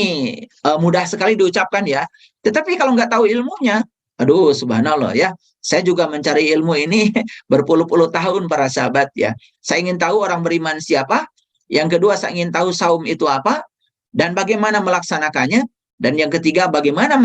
mudah sekali diucapkan ya. Tetapi kalau nggak tahu ilmunya, aduh subhanallah ya. Saya juga mencari ilmu ini berpuluh-puluh tahun para sahabat ya. Saya ingin tahu orang beriman siapa. Yang kedua saya ingin tahu saum itu apa dan bagaimana melaksanakannya. Dan yang ketiga bagaimana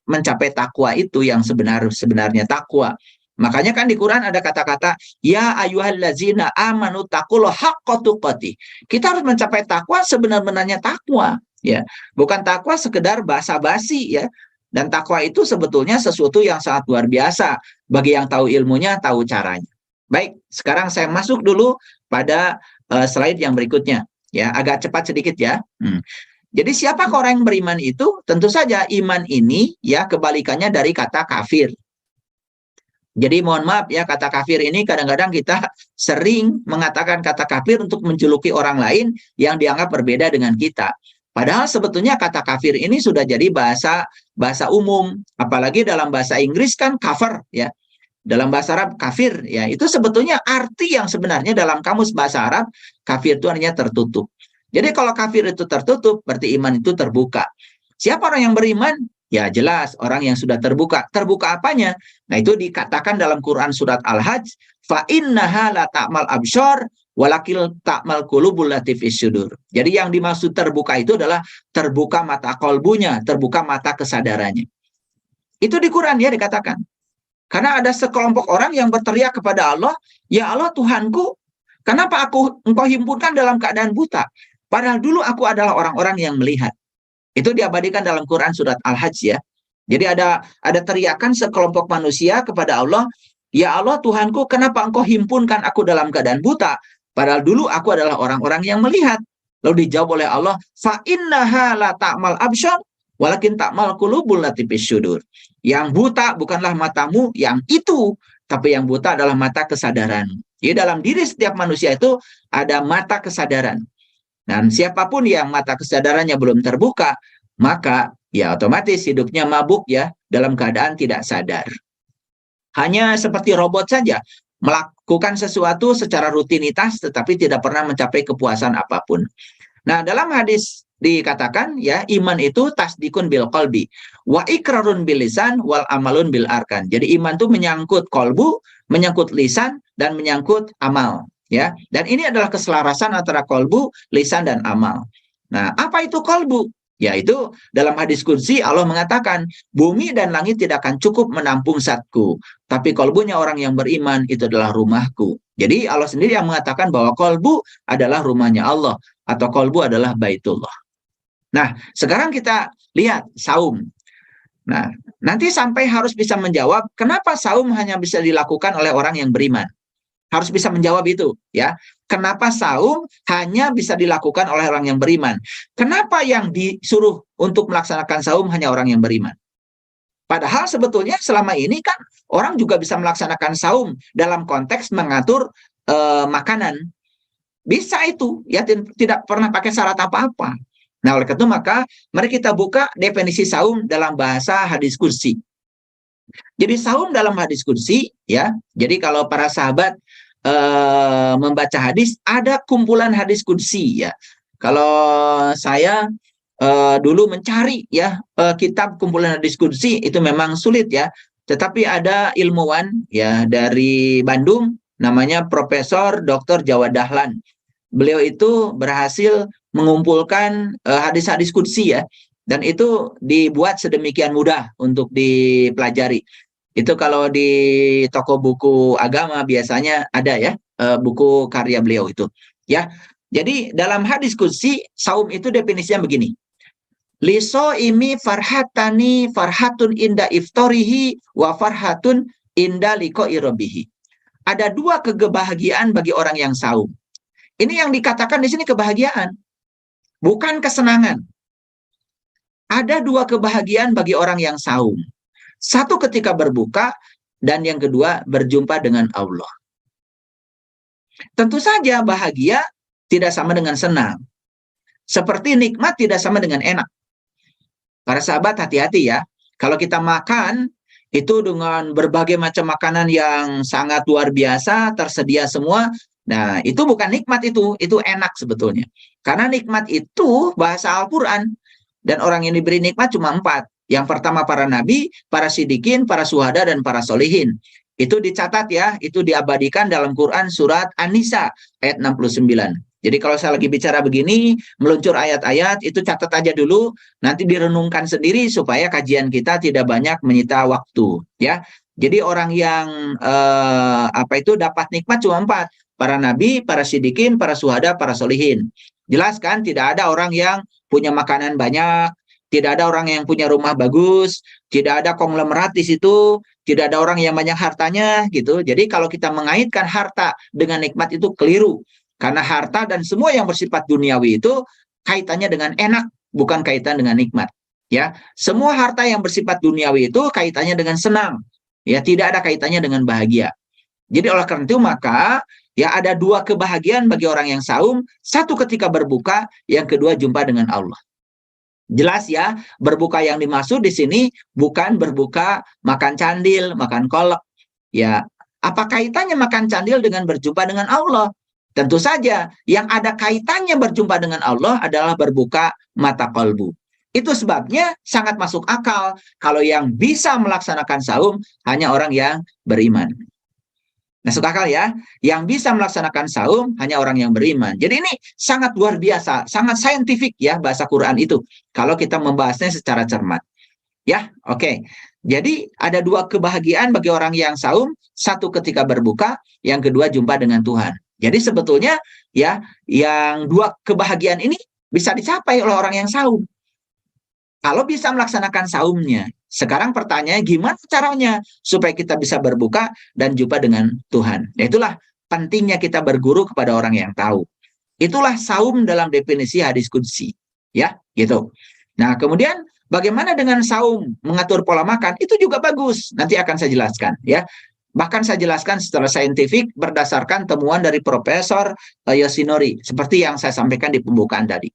mencapai takwa itu yang sebenarnya takwa. Makanya kan di Quran ada kata-kata ya ayyuhallazina amanu taqullaha haqqa tuqatih. Kita harus mencapai takwa sebenar-benarnya takwa. Ya, bukan takwa sekedar basa-basi ya. Dan takwa itu sebetulnya sesuatu yang sangat luar biasa bagi yang tahu ilmunya, tahu caranya. Baik, sekarang saya masuk dulu pada slide yang berikutnya. Ya, agak cepat sedikit ya. Jadi siapa orang yang beriman itu? Tentu saja iman ini ya kebalikannya dari kata kafir. Jadi mohon maaf ya, kata kafir ini kadang-kadang kita sering mengatakan kata kafir untuk menjuluki orang lain yang dianggap berbeda dengan kita. Padahal sebetulnya kata kafir ini sudah jadi bahasa umum, apalagi dalam bahasa Inggris kan kafir ya. Dalam bahasa Arab kafir ya, itu sebetulnya arti yang sebenarnya dalam kamus bahasa Arab kafir itu artinya tertutup. Jadi kalau kafir itu tertutup berarti iman itu terbuka. Siapa orang yang beriman? Ya jelas orang yang sudah terbuka. Terbuka apanya? Nah itu dikatakan dalam Quran surat Al-Hajj, fa innaha la ta'mal absyar walakil ta'mal qulubul lati fis sudur. Jadi yang dimaksud terbuka itu adalah terbuka mata kolbunya, terbuka mata kesadarannya. Itu di Quran ya dikatakan. Karena ada sekelompok orang yang berteriak kepada Allah, ya Allah Tuhanku, kenapa engkau himpunkan dalam keadaan buta? Padahal dulu aku adalah orang-orang yang melihat. Itu diabadikan dalam Quran surat Al-Hajj ya. Jadi ada teriakan sekelompok manusia kepada Allah, ya Allah Tuhanku, kenapa engkau himpunkan aku dalam keadaan buta? Padahal dulu aku adalah orang-orang yang melihat. Lalu dijawab oleh Allah, fa innaha la ta'mal absyar walakin ta'mal qulubul lati fis sudur. Yang buta bukanlah matamu yang itu, tapi yang buta adalah mata kesadaran. Jadi dalam diri setiap manusia itu ada mata kesadaran. Dan siapapun yang mata kesadarannya belum terbuka, maka ya otomatis hidupnya mabuk ya, dalam keadaan tidak sadar. Hanya seperti robot saja, melakukan sesuatu secara rutinitas tetapi tidak pernah mencapai kepuasan apapun. Nah, dalam hadis dikatakan ya, iman itu tasdikun bil qalbi wa ikrarun bil lisan wal amalun bil arkan. Jadi iman itu menyangkut kolbu, menyangkut lisan dan menyangkut amal. Ya, dan ini adalah keselarasan antara kolbu, lisan, dan amal. Nah, apa itu kolbu? Yaitu dalam hadis qudsi Allah mengatakan, bumi dan langit tidak akan cukup menampung zatku, tapi kolbunya orang yang beriman itu adalah rumahku. Jadi Allah sendiri yang mengatakan bahwa kolbu adalah rumahnya Allah, atau kolbu adalah baitullah. Nah, sekarang kita lihat saum. Nah, nanti sampai harus bisa menjawab, kenapa saum hanya bisa dilakukan oleh orang yang beriman? Harus bisa menjawab itu ya. Kenapa saum hanya bisa dilakukan oleh orang yang beriman? Kenapa yang disuruh untuk melaksanakan saum hanya orang yang beriman? Padahal sebetulnya selama ini kan orang juga bisa melaksanakan saum dalam konteks mengatur makanan. Bisa itu ya, tidak pernah pakai syarat apa-apa. Nah oleh itu maka mari kita buka definisi saum dalam bahasa hadis qudsi. Jadi saum dalam hadis qudsi ya. Jadi kalau para sahabat membaca hadis, ada kumpulan hadis qudsi ya. Kalau saya dulu mencari ya kitab kumpulan hadis qudsi itu memang sulit ya. Tetapi ada ilmuwan ya dari Bandung namanya Profesor Dr. Jawad Dahlan. Beliau itu berhasil mengumpulkan hadis-hadis qudsi ya. Dan itu dibuat sedemikian mudah untuk dipelajari. Itu kalau di toko buku agama biasanya ada ya buku karya beliau itu. Ya. Jadi dalam hadis qudsi saum itu definisinya begini. Liso imi farhatani farhatun inda iftorihi wa farhatun inda liqa'i rabbih. Ada dua kebahagiaan bagi orang yang saum. Ini yang dikatakan di sini kebahagiaan, bukan kesenangan. Ada dua kebahagiaan bagi orang yang saum. Satu ketika berbuka, dan yang kedua berjumpa dengan Allah. Tentu saja bahagia tidak sama dengan senang. Seperti nikmat tidak sama dengan enak. Para sahabat hati-hati ya. Kalau kita makan, itu dengan berbagai macam makanan yang sangat luar biasa, tersedia semua, Nah, itu bukan nikmat, itu enak sebetulnya. Karena nikmat itu bahasa Al-Quran. Dan orang yang diberi nikmat cuma 4. Yang pertama para nabi, para sidikin, para syuhada, dan para solihin. Itu dicatat ya, itu diabadikan dalam Quran surat An-Nisa ayat 69. Jadi kalau saya lagi bicara begini, meluncur ayat-ayat, itu catat aja dulu, nanti direnungkan sendiri supaya kajian kita tidak banyak menyita waktu. Ya, jadi orang yang dapat nikmat cuma 4. Para nabi, para sidikin, para syuhada, para solihin. Jelas kan, tidak ada orang yang punya makanan banyak, tidak ada orang yang punya rumah bagus, tidak ada konglomerat di situ, tidak ada orang yang banyak hartanya gitu. Jadi kalau kita mengaitkan harta dengan nikmat itu keliru. Karena harta dan semua yang bersifat duniawi itu kaitannya dengan enak, bukan kaitan dengan nikmat. Ya, semua harta yang bersifat duniawi itu kaitannya dengan senang. Ya, tidak ada kaitannya dengan bahagia. Jadi oleh karena itu maka ya ada 2 kebahagiaan bagi orang yang saum, satu ketika berbuka, yang kedua jumpa dengan Allah. Jelas ya, berbuka yang dimaksud di sini bukan berbuka makan candil, makan kolak. Ya, apa kaitannya makan candil dengan berjumpa dengan Allah? Tentu saja, yang ada kaitannya berjumpa dengan Allah adalah berbuka mata kalbu. Itu sebabnya sangat masuk akal kalau yang bisa melaksanakan saum hanya orang yang beriman. Masuk akal ya, yang bisa melaksanakan saum hanya orang yang beriman. Jadi ini sangat luar biasa, sangat saintifik ya bahasa Quran itu. Kalau kita membahasnya secara cermat. Ya, oke. Jadi ada 2 kebahagiaan bagi orang yang saum, satu ketika berbuka, yang kedua jumpa dengan Tuhan. Jadi sebetulnya ya, yang 2 kebahagiaan ini bisa dicapai oleh orang yang saum. Kalau bisa melaksanakan saumnya. Sekarang pertanyaannya gimana caranya supaya kita bisa berbuka dan jumpa dengan Tuhan. Nah, itulah pentingnya kita berguru kepada orang yang tahu. Itulah saum dalam definisi hadis qudsi. Ya, gitu. Nah, kemudian bagaimana dengan saum mengatur pola makan? Itu juga bagus. Nanti akan saya jelaskan ya. Bahkan saya jelaskan secara saintifik berdasarkan temuan dari Profesor Yoshinori seperti yang saya sampaikan di pembukaan tadi.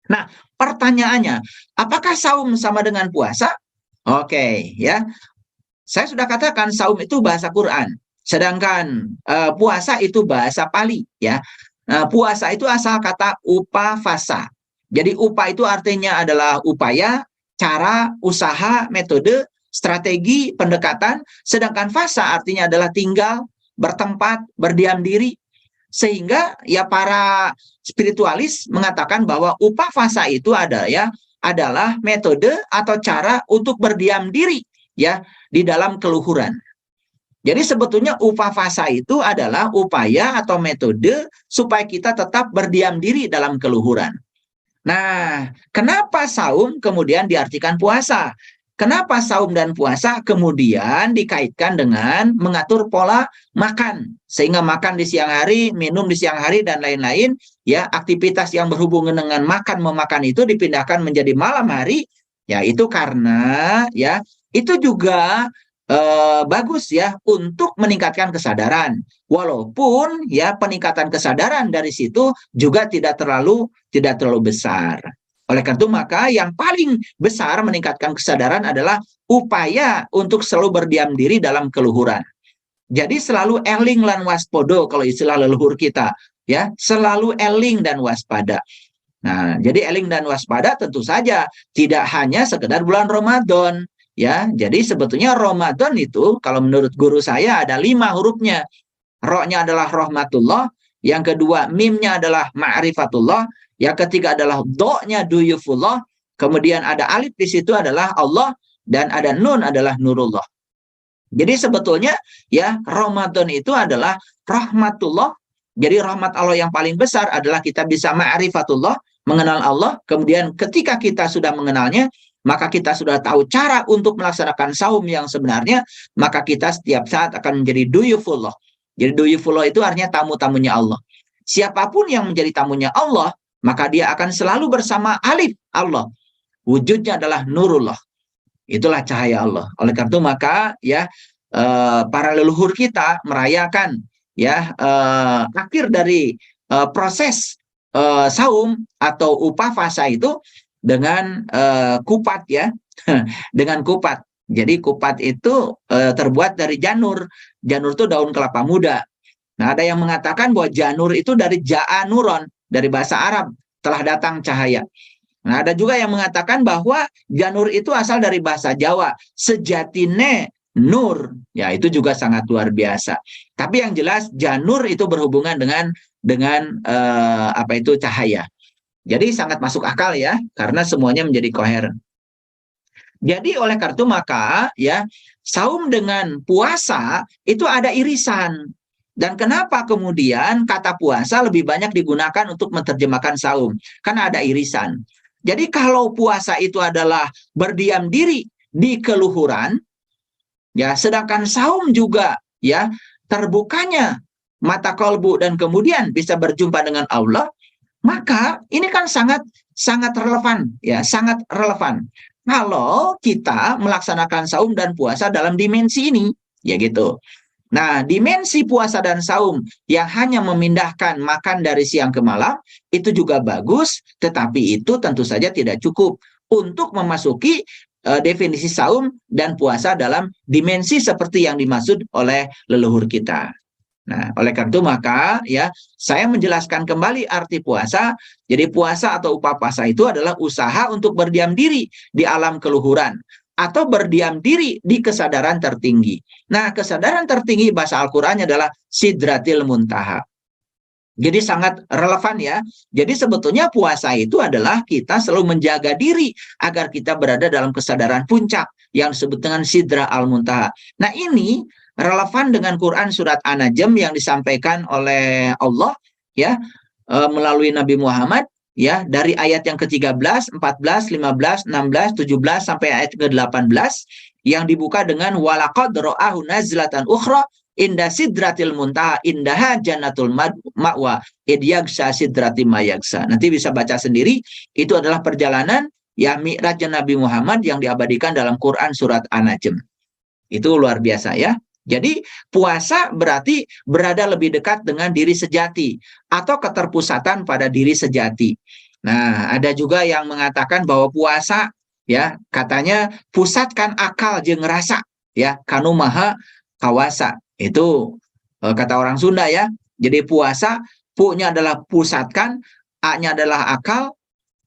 Nah, pertanyaannya, apakah saum sama dengan puasa? Oke, ya. Saya sudah katakan saum itu bahasa Quran, sedangkan puasa itu bahasa Pali, ya. Puasa itu asal kata upavasa. Jadi upa itu artinya adalah upaya, cara, usaha, metode, strategi, pendekatan, sedangkan fasa artinya adalah tinggal, bertempat, berdiam diri. Sehingga ya para spiritualis mengatakan bahwa upavasa itu adalah metode atau cara untuk berdiam diri ya di dalam keluhuran. Jadi sebetulnya upavasa itu adalah upaya atau metode supaya kita tetap berdiam diri dalam keluhuran. Nah, kenapa saum kemudian diartikan puasa? Kenapa saum dan puasa kemudian dikaitkan dengan mengatur pola makan? Sehingga makan di siang hari, minum di siang hari, dan lain-lain. Ya, aktivitas yang berhubungan dengan makan memakan itu dipindahkan menjadi malam hari. Ya, itu karena ya itu juga bagus ya untuk meningkatkan kesadaran. Walaupun ya peningkatan kesadaran dari situ juga tidak terlalu besar. Oleh karena itu maka yang paling besar meningkatkan kesadaran adalah upaya untuk selalu berdiam diri dalam keluhuran. Jadi selalu eling lan waspodo kalau istilah leluhur kita, ya, selalu eling dan waspada. Nah, jadi eling dan waspada tentu saja tidak hanya sekedar bulan Ramadan, ya. Jadi sebetulnya Ramadan itu kalau menurut guru saya ada 5 hurufnya. Ro-nya adalah rahmatullah, yang kedua mim-nya adalah ma'rifatullah, yang ketiga adalah do-nya duyufullah, kemudian ada alif di situ adalah Allah, dan ada nun adalah nurullah. Jadi sebetulnya ya Ramadan itu adalah rahmatullah. Jadi rahmat Allah yang paling besar adalah kita bisa ma'rifatullah, mengenal Allah. Kemudian ketika kita sudah mengenalnya, maka kita sudah tahu cara untuk melaksanakan saum yang sebenarnya, maka kita setiap saat akan menjadi duyufullah. Jadi duyufullah itu artinya tamu-tamunya Allah. Siapapun yang menjadi tamunya Allah, maka dia akan selalu bersama alif Allah. Wujudnya adalah nurullah. Itulah cahaya Allah. Oleh karena itu maka ya para leluhur kita merayakan ya akhir dari proses saum atau upavasa itu dengan kupat ya, dengan kupat. Jadi kupat itu terbuat dari janur. Janur itu daun kelapa muda. Nah, ada yang mengatakan bahwa janur itu dari ja'anuron, dari bahasa Arab, telah datang cahaya. Nah, ada juga yang mengatakan bahwa janur itu asal dari bahasa Jawa, sejatine nur. Ya, itu juga sangat luar biasa. Tapi yang jelas janur itu berhubungan dengan apa itu cahaya. Jadi sangat masuk akal ya, karena semuanya menjadi koheren. Jadi oleh karena itu maka ya saum dengan puasa itu ada irisan. Dan kenapa kemudian kata puasa lebih banyak digunakan untuk menerjemahkan saum? Karena ada irisan. Jadi kalau puasa itu adalah berdiam diri di keluhuran, ya, sedangkan saum juga ya terbukanya mata kolbu dan kemudian bisa berjumpa dengan Allah, maka ini kan sangat sangat relevan ya, sangat relevan. Kalau kita melaksanakan saum dan puasa dalam dimensi ini, ya gitu. Nah, dimensi puasa dan saum yang hanya memindahkan makan dari siang ke malam, itu juga bagus, tetapi itu tentu saja tidak cukup untuk memasuki definisi saum dan puasa dalam dimensi seperti yang dimaksud oleh leluhur kita. Nah, oleh karena itu maka ya saya menjelaskan kembali arti puasa. Jadi puasa atau upah puasa itu adalah usaha untuk berdiam diri di alam keluhuran atau berdiam diri di kesadaran tertinggi. Nah, kesadaran tertinggi bahasa Al-Qur'annya adalah Sidratil Muntaha. Jadi sangat relevan ya. Jadi sebetulnya puasa itu adalah kita selalu menjaga diri agar kita berada dalam kesadaran puncak yang disebut dengan Sidra Al-Muntaha. Nah, ini relevan dengan Quran surat An-Najm yang disampaikan oleh Allah ya melalui Nabi Muhammad ya dari ayat yang ke-13, 14, 15, 16, 17 sampai ayat ke-18 yang dibuka dengan walaqad ra'ahu nazlatan ukhra inda sidratil muntaha indaha jannatul ma'wa idyagsa sidrati mayagsa. Nanti bisa baca sendiri, itu adalah perjalanan ya Mi'raj Nabi Muhammad yang diabadikan dalam Quran surat An-Najm. Itu luar biasa ya. Jadi puasa berarti berada lebih dekat dengan diri sejati atau keterpusatan pada diri sejati. Nah, ada juga yang mengatakan bahwa puasa ya katanya pusatkan akal jeung rasa ya kanu maha kawasa. Itu kata orang Sunda ya. Jadi puasa pu-nya adalah pusatkan, a-nya adalah akal,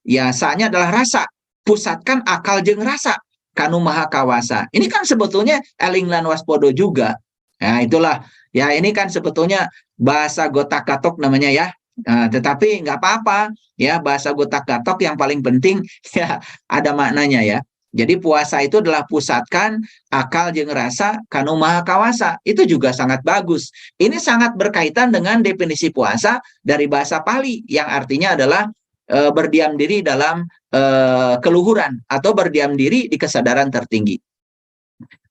ya sa-nya adalah rasa. Pusatkan akal jeung rasa kanu maha kawasa. Ini kan sebetulnya eling lan waspodo juga. Nah, itulah ya ini kan sebetulnya bahasa gotak-gatok namanya ya. Nah, tetapi nggak apa-apa ya bahasa gotak-gatok yang paling penting ya ada maknanya ya. Jadi puasa itu adalah pusatkan akal jeung rasa kanu maha kawasa. Itu juga sangat bagus. Ini sangat berkaitan dengan definisi puasa dari bahasa Pali yang artinya adalah berdiam diri dalam keluhuran atau berdiam diri di kesadaran tertinggi.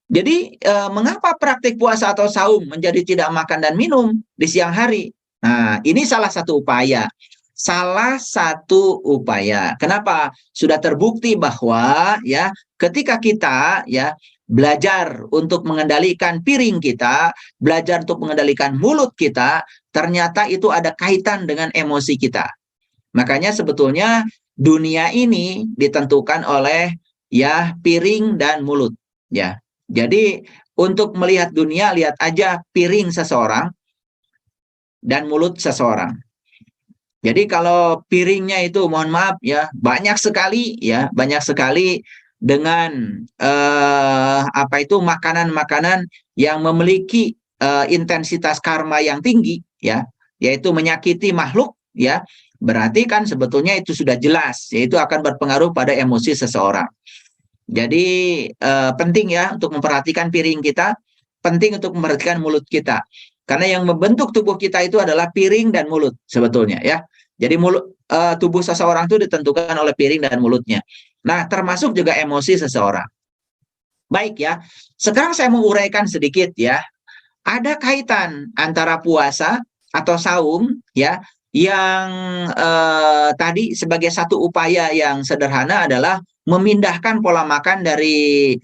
Jadi mengapa praktik puasa atau saum menjadi tidak makan dan minum di siang hari? Nah, ini salah satu upaya. Salah satu upaya. Kenapa? Sudah terbukti bahwa ya ketika kita ya belajar untuk mengendalikan piring kita, belajar untuk mengendalikan mulut kita, ternyata itu ada kaitan dengan emosi kita. Makanya sebetulnya dunia ini ditentukan oleh ya piring dan mulut ya. Jadi untuk melihat dunia lihat aja piring seseorang dan mulut seseorang. Jadi kalau piringnya itu mohon maaf ya banyak sekali dengan apa itu makanan-makanan yang memiliki intensitas karma yang tinggi ya, yaitu menyakiti makhluk ya. Berarti kan sebetulnya itu sudah jelas, yaitu akan berpengaruh pada emosi seseorang. Jadi penting ya untuk memperhatikan piring kita, penting untuk memperhatikan mulut kita. Karena yang membentuk tubuh kita itu adalah piring dan mulut sebetulnya ya. Jadi tubuh seseorang itu ditentukan oleh piring dan mulutnya. Nah, termasuk juga emosi seseorang. Baik ya, sekarang saya mau uraikan sedikit ya. Ada kaitan antara puasa atau saum ya yang tadi sebagai satu upaya yang sederhana adalah memindahkan pola makan dari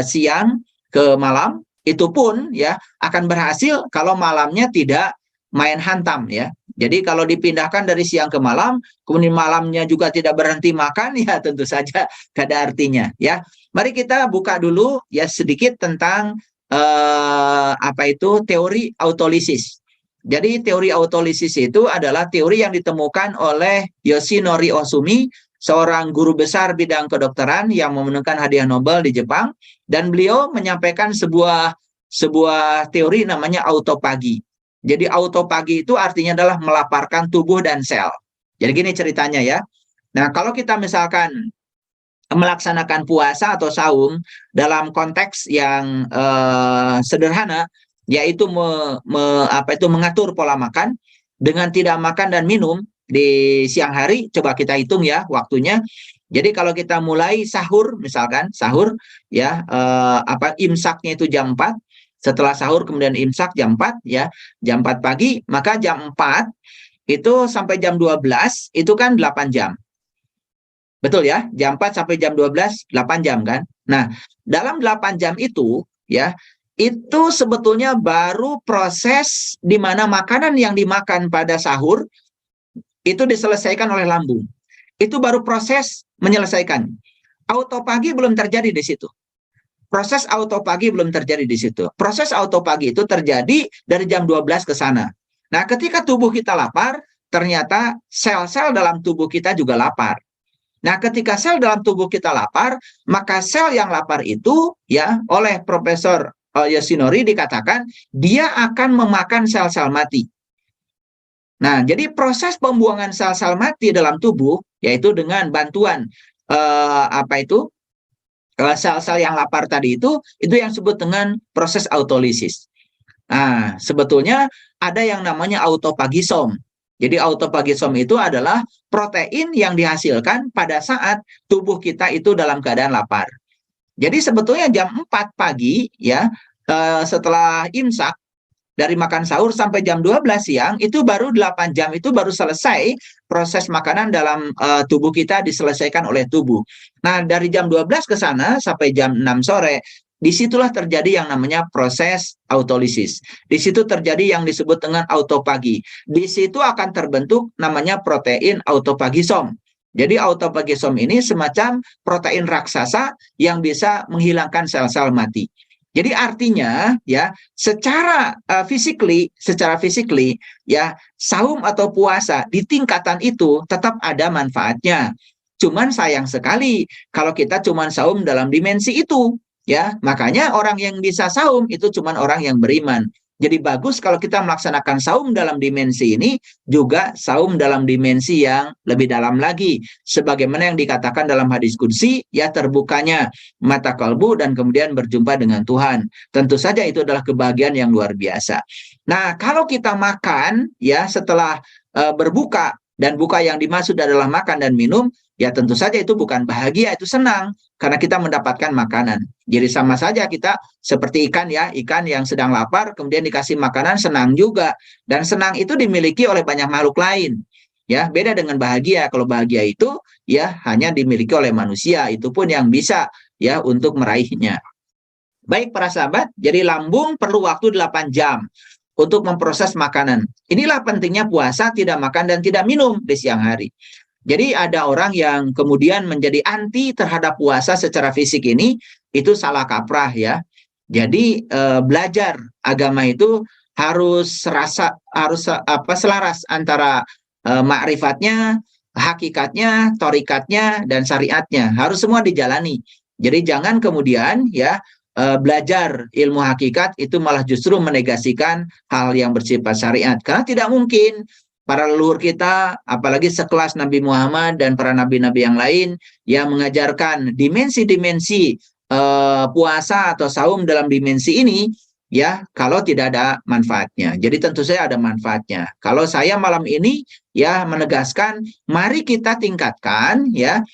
siang ke malam. Itu pun ya akan berhasil kalau malamnya tidak main hantam ya. Jadi kalau dipindahkan dari siang ke malam, kemudian malamnya juga tidak berhenti makan, ya tentu saja gak ada artinya ya. Mari kita buka dulu ya sedikit tentang apa itu teori autolisis. Jadi teori autolisis itu adalah teori yang ditemukan oleh Yoshinori Ohsumi, seorang guru besar bidang kedokteran yang memenangkan hadiah Nobel di Jepang, dan beliau menyampaikan sebuah teori namanya autopagi. Jadi autopagi itu artinya adalah melaparkan tubuh dan sel. Jadi gini ceritanya ya. Nah, kalau kita misalkan melaksanakan puasa atau saum dalam konteks yang sederhana, yaitu mengatur pola makan dengan tidak makan dan minum di siang hari. Coba kita hitung ya waktunya. Jadi kalau kita mulai sahur, misalkan sahur ya, imsaknya itu jam 4, setelah sahur kemudian imsak jam 4 ya, jam 4 pagi, maka jam 4 itu sampai jam 12 itu kan 8 jam. Betul ya, jam 4 sampai jam 12, 8 jam kan. Nah, dalam 8 jam itu ya, itu sebetulnya baru proses di mana makanan yang dimakan pada sahur itu diselesaikan oleh lambung. Itu baru proses menyelesaikan. Autopagi belum terjadi di situ. Proses autopagi belum terjadi di situ. Proses autopagi itu terjadi dari jam 12 ke sana. Nah, ketika tubuh kita lapar, ternyata sel-sel dalam tubuh kita juga lapar. Nah, ketika sel dalam tubuh kita lapar, maka sel yang lapar itu ya oleh Profesor Yoshinori dikatakan dia akan memakan sel-sel mati. Nah, jadi proses pembuangan sel-sel mati dalam tubuh yaitu dengan bantuan sel-sel yang lapar tadi itu yang disebut dengan proses autolisis. Nah, sebetulnya ada yang namanya autopagisom. Jadi autopagisom itu adalah protein yang dihasilkan pada saat tubuh kita itu dalam keadaan lapar. Jadi sebetulnya jam 4 pagi ya, setelah imsak dari makan sahur sampai jam 12 siang itu baru 8 jam itu baru selesai proses makanan dalam tubuh kita diselesaikan oleh tubuh. Nah, dari jam 12 ke sana sampai jam 6 sore disitulah terjadi yang namanya proses autolisis. Di situ terjadi yang disebut dengan autopagi. Di situ akan terbentuk namanya protein autopagisom. Jadi autopagisom ini semacam protein raksasa yang bisa menghilangkan sel-sel mati. Jadi artinya ya secara physically ya saum atau puasa di tingkatan itu tetap ada manfaatnya. Cuman sayang sekali kalau kita cuman saum dalam dimensi itu. Ya, makanya orang yang bisa saum itu cuma orang yang beriman. Jadi bagus kalau kita melaksanakan saum dalam dimensi ini, juga saum dalam dimensi yang lebih dalam lagi. Sebagaimana yang dikatakan dalam hadis qudsi, ya terbukanya mata kalbu dan kemudian berjumpa dengan Tuhan. Tentu saja itu adalah kebahagiaan yang luar biasa. Nah, kalau kita makan ya setelah berbuka, dan buka yang dimaksud adalah makan dan minum, ya tentu saja itu bukan bahagia, itu senang. Karena kita mendapatkan makanan. Jadi sama saja kita seperti ikan ya, ikan yang sedang lapar, kemudian dikasih makanan, senang juga. Dan senang itu dimiliki oleh banyak makhluk lain. Ya, beda dengan bahagia. Kalau bahagia itu ya hanya dimiliki oleh manusia, itu pun yang bisa ya untuk meraihnya. Baik para sahabat, jadi lambung perlu waktu 8 jam untuk memproses makanan. Inilah pentingnya puasa, tidak makan dan tidak minum di siang hari. Jadi ada orang yang kemudian menjadi anti terhadap puasa secara fisik ini, itu salah kaprah ya. Jadi belajar agama itu harus selaras antara makrifatnya, hakikatnya, torikatnya, dan syariatnya. Harus semua dijalani. Jadi jangan kemudian ya belajar ilmu hakikat itu malah justru menegasikan hal yang bersifat syariat. Karena tidak mungkin para leluhur kita, apalagi sekelas Nabi Muhammad dan para nabi-nabi yang lain yang mengajarkan dimensi-dimensi puasa atau saum dalam dimensi ini, ya kalau tidak ada manfaatnya. Jadi tentu saja ada manfaatnya. Kalau saya malam ini ya menegaskan, mari kita tingkatkan ya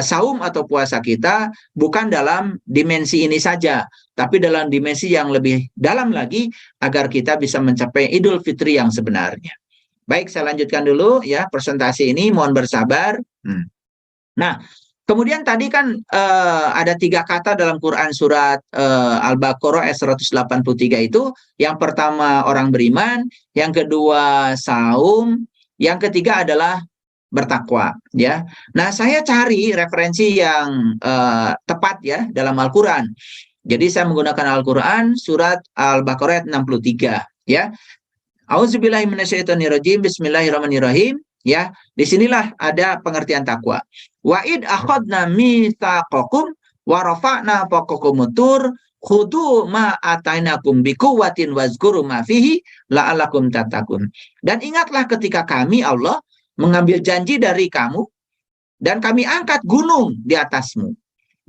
saum atau puasa kita bukan dalam dimensi ini saja, tapi dalam dimensi yang lebih dalam lagi agar kita bisa mencapai Idul Fitri yang sebenarnya. Baik, saya lanjutkan dulu ya presentasi ini, mohon bersabar. Nah, kemudian tadi kan ada 3 kata dalam Quran surat Al-Baqarah ayat 183 itu. Yang pertama orang beriman, yang kedua saum, yang ketiga adalah bertakwa ya. Nah, saya cari referensi yang tepat ya dalam Al-Quran. Jadi saya menggunakan Al-Quran surat Al-Baqarah ayat 63 ya. Auzubillahi minasyaitonirrajim. Bismillahirrahmanirrahim. Ya, disinilah ada pengertian takwa. Wa id akhadna mitsaqakum wa rafa'na fawqakumut tur khudu ma atainakum biquwwatin wazkuru ma fihi la'allakum tattaqun. Dan ingatlah ketika kami Allah mengambil janji dari kamu dan kami angkat gunung di atasmu.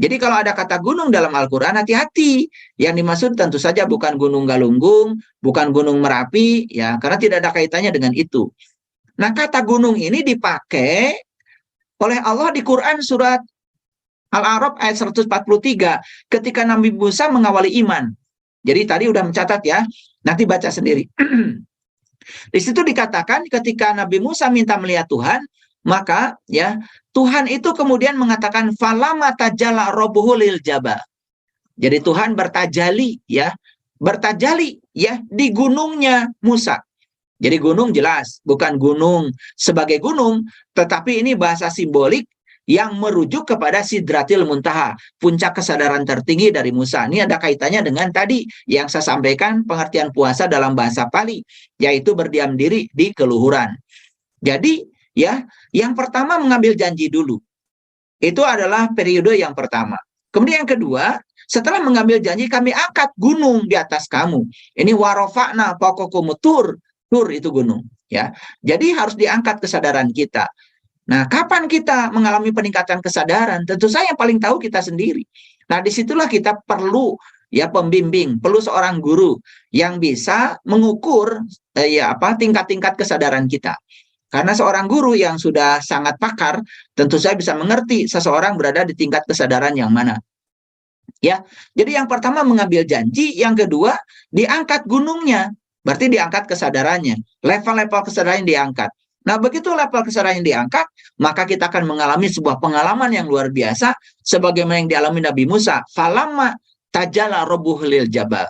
Jadi kalau ada kata gunung dalam Al-Quran, hati-hati. Yang dimaksud tentu saja bukan Gunung Galunggung, bukan Gunung Merapi, ya, karena tidak ada kaitannya dengan itu. Nah, kata gunung ini dipakai oleh Allah di Quran surat Al-A'raf ayat 143 ketika Nabi Musa mengawali iman. Jadi tadi udah mencatat ya, nanti baca sendiri. Di situ dikatakan ketika Nabi Musa minta melihat Tuhan, maka ya Tuhan itu kemudian mengatakan falama tajalla rabbuhu lil jabal. Jadi Tuhan bertajali ya di gunungnya Musa. Jadi gunung jelas bukan gunung sebagai gunung, tetapi ini bahasa simbolik yang merujuk kepada Sidratil Muntaha, puncak kesadaran tertinggi dari Musa. Ini ada kaitannya dengan tadi yang saya sampaikan pengertian puasa dalam bahasa Pali, yaitu berdiam diri di keluhuran. Jadi ya, yang pertama mengambil janji dulu. Itu adalah periode yang pertama. Kemudian yang kedua, setelah mengambil janji kami angkat gunung di atas kamu. Ini warofa'na fawqakumut tur. Tur itu gunung, ya. Jadi harus diangkat kesadaran kita. Nah, kapan kita mengalami peningkatan kesadaran? Tentu saja yang paling tahu kita sendiri. Nah, disitulah kita perlu ya pembimbing, perlu seorang guru yang bisa mengukur tingkat-tingkat kesadaran kita. Karena seorang guru yang sudah sangat pakar, tentu saja bisa mengerti seseorang berada di tingkat kesadaran yang mana. Ya, jadi yang pertama mengambil janji, yang kedua diangkat gunungnya. Berarti diangkat kesadarannya, level-level kesadaran yang diangkat. Nah, begitu level kesadaran yang diangkat, maka kita akan mengalami sebuah pengalaman yang luar biasa, sebagaimana yang dialami Nabi Musa. Falamma tajalla rabbuhu lil jabal.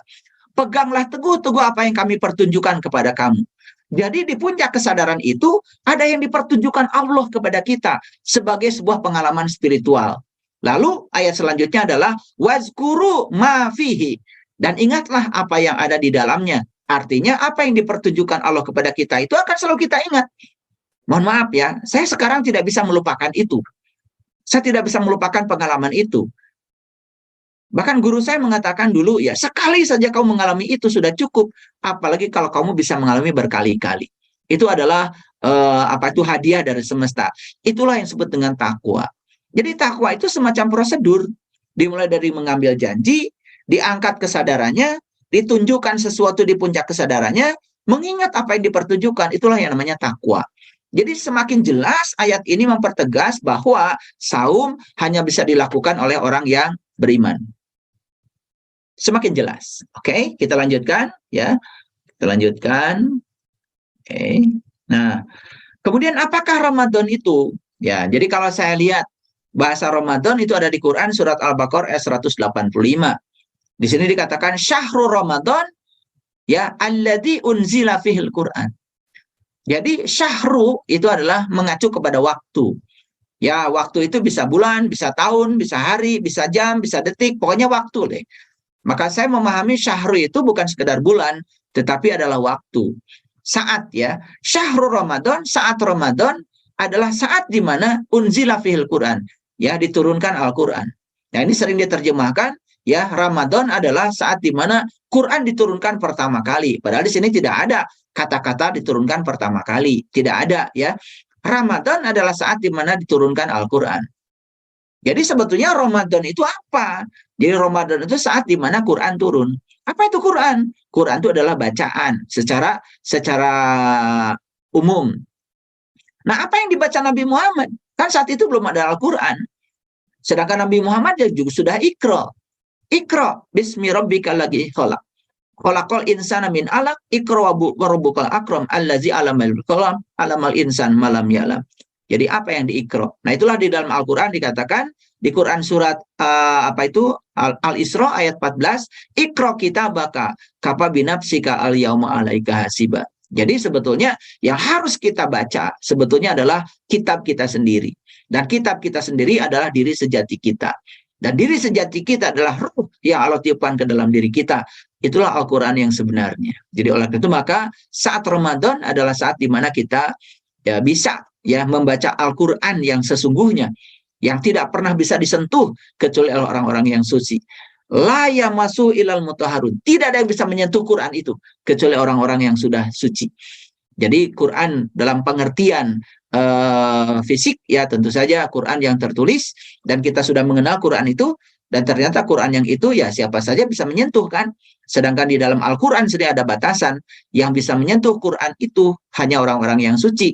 Peganglah teguh-teguh apa yang kami pertunjukkan kepada kamu. Jadi di puncak kesadaran itu, ada yang dipertunjukkan Allah kepada kita, sebagai sebuah pengalaman spiritual. Lalu ayat selanjutnya adalah, wazkuru ma fihi. Dan ingatlah apa yang ada di dalamnya. Artinya apa yang dipertunjukkan Allah kepada kita itu akan selalu kita ingat. Mohon maaf ya, saya sekarang tidak bisa melupakan itu. Saya tidak bisa melupakan pengalaman itu. Bahkan guru saya mengatakan dulu, ya sekali saja kamu mengalami itu sudah cukup. Apalagi kalau kamu bisa mengalami berkali-kali. Itu adalah hadiah dari semesta. Itulah yang disebut dengan takwa. Jadi takwa itu semacam prosedur. Dimulai dari mengambil janji, diangkat kesadarannya, ditunjukkan sesuatu di puncak kesadarannya, mengingat apa yang dipertunjukkan, itulah yang namanya takwa. Jadi semakin jelas ayat ini mempertegas bahwa saum hanya bisa dilakukan oleh orang yang beriman. Semakin jelas. Oke, kita lanjutkan ya. Kita lanjutkan. Oke. Nah, kemudian apakah Ramadan itu? Ya, jadi kalau saya lihat bahasa Ramadan itu ada di Quran surat Al-Baqarah ayat 185. Di sini dikatakan syahrul Ramadan ya alladzi unzila fihil Quran. Jadi syahru itu adalah mengacu kepada waktu. Ya, waktu itu bisa bulan, bisa tahun, bisa hari, bisa jam, bisa detik, pokoknya waktu deh. Maka saya memahami syahru itu bukan sekedar bulan, tetapi adalah waktu. Saat ya, syahrul Ramadan, saat Ramadan adalah saat di mana unzila fihil Quran, ya diturunkan Al-Quran. Nah, ini sering diterjemahkan ya, Ramadan adalah saat di mana Quran diturunkan pertama kali. Padahal di sini tidak ada kata-kata diturunkan pertama kali. Tidak ada ya. Ramadan adalah saat di mana diturunkan Al-Quran. Jadi sebetulnya Ramadan itu apa? Jadi Ramadan itu saat di mana Quran turun. Apa itu Quran? Quran itu adalah bacaan secara umum. Nah, apa yang dibaca Nabi Muhammad? Kan saat itu belum ada Al-Quran. Sedangkan Nabi Muhammad juga sudah Iqra. Iqra bismi rabbikal ladzi khalaq. Khalaqal insana min 'alaq. Iqra wa rabbukal akram allazi 'allamal qalam 'allamal insan ma lam ya'lam. Jadi apa yang diikra? Nah, itulah di dalam Al-Qur'an dikatakan di Quran surat Al-Isra ayat 14, Iqra kitabaka kafa binafsika al-yauma 'alaika hasiba. Jadi sebetulnya yang harus kita baca sebetulnya adalah kitab kita sendiri. Dan kitab kita sendiri adalah diri sejati kita. Dan diri sejati kita adalah ruh yang Allah tiupkan ke dalam diri kita. Itulah Al-Quran yang sebenarnya. Jadi oleh itu maka saat Ramadan adalah saat di mana kita ya bisa ya membaca Al-Quran yang sesungguhnya, yang tidak pernah bisa disentuh kecuali oleh orang-orang yang suci. La yamasu ilal mutahharun. Tidak ada yang bisa menyentuh Quran itu kecuali orang-orang yang sudah suci. Jadi Quran dalam pengertian fisik ya tentu saja Quran yang tertulis, dan kita sudah mengenal Quran itu, dan ternyata Quran yang itu ya siapa saja bisa menyentuh kan. Sedangkan di dalam Al-Quran sendiri ada batasan, yang bisa menyentuh Quran itu hanya orang-orang yang suci.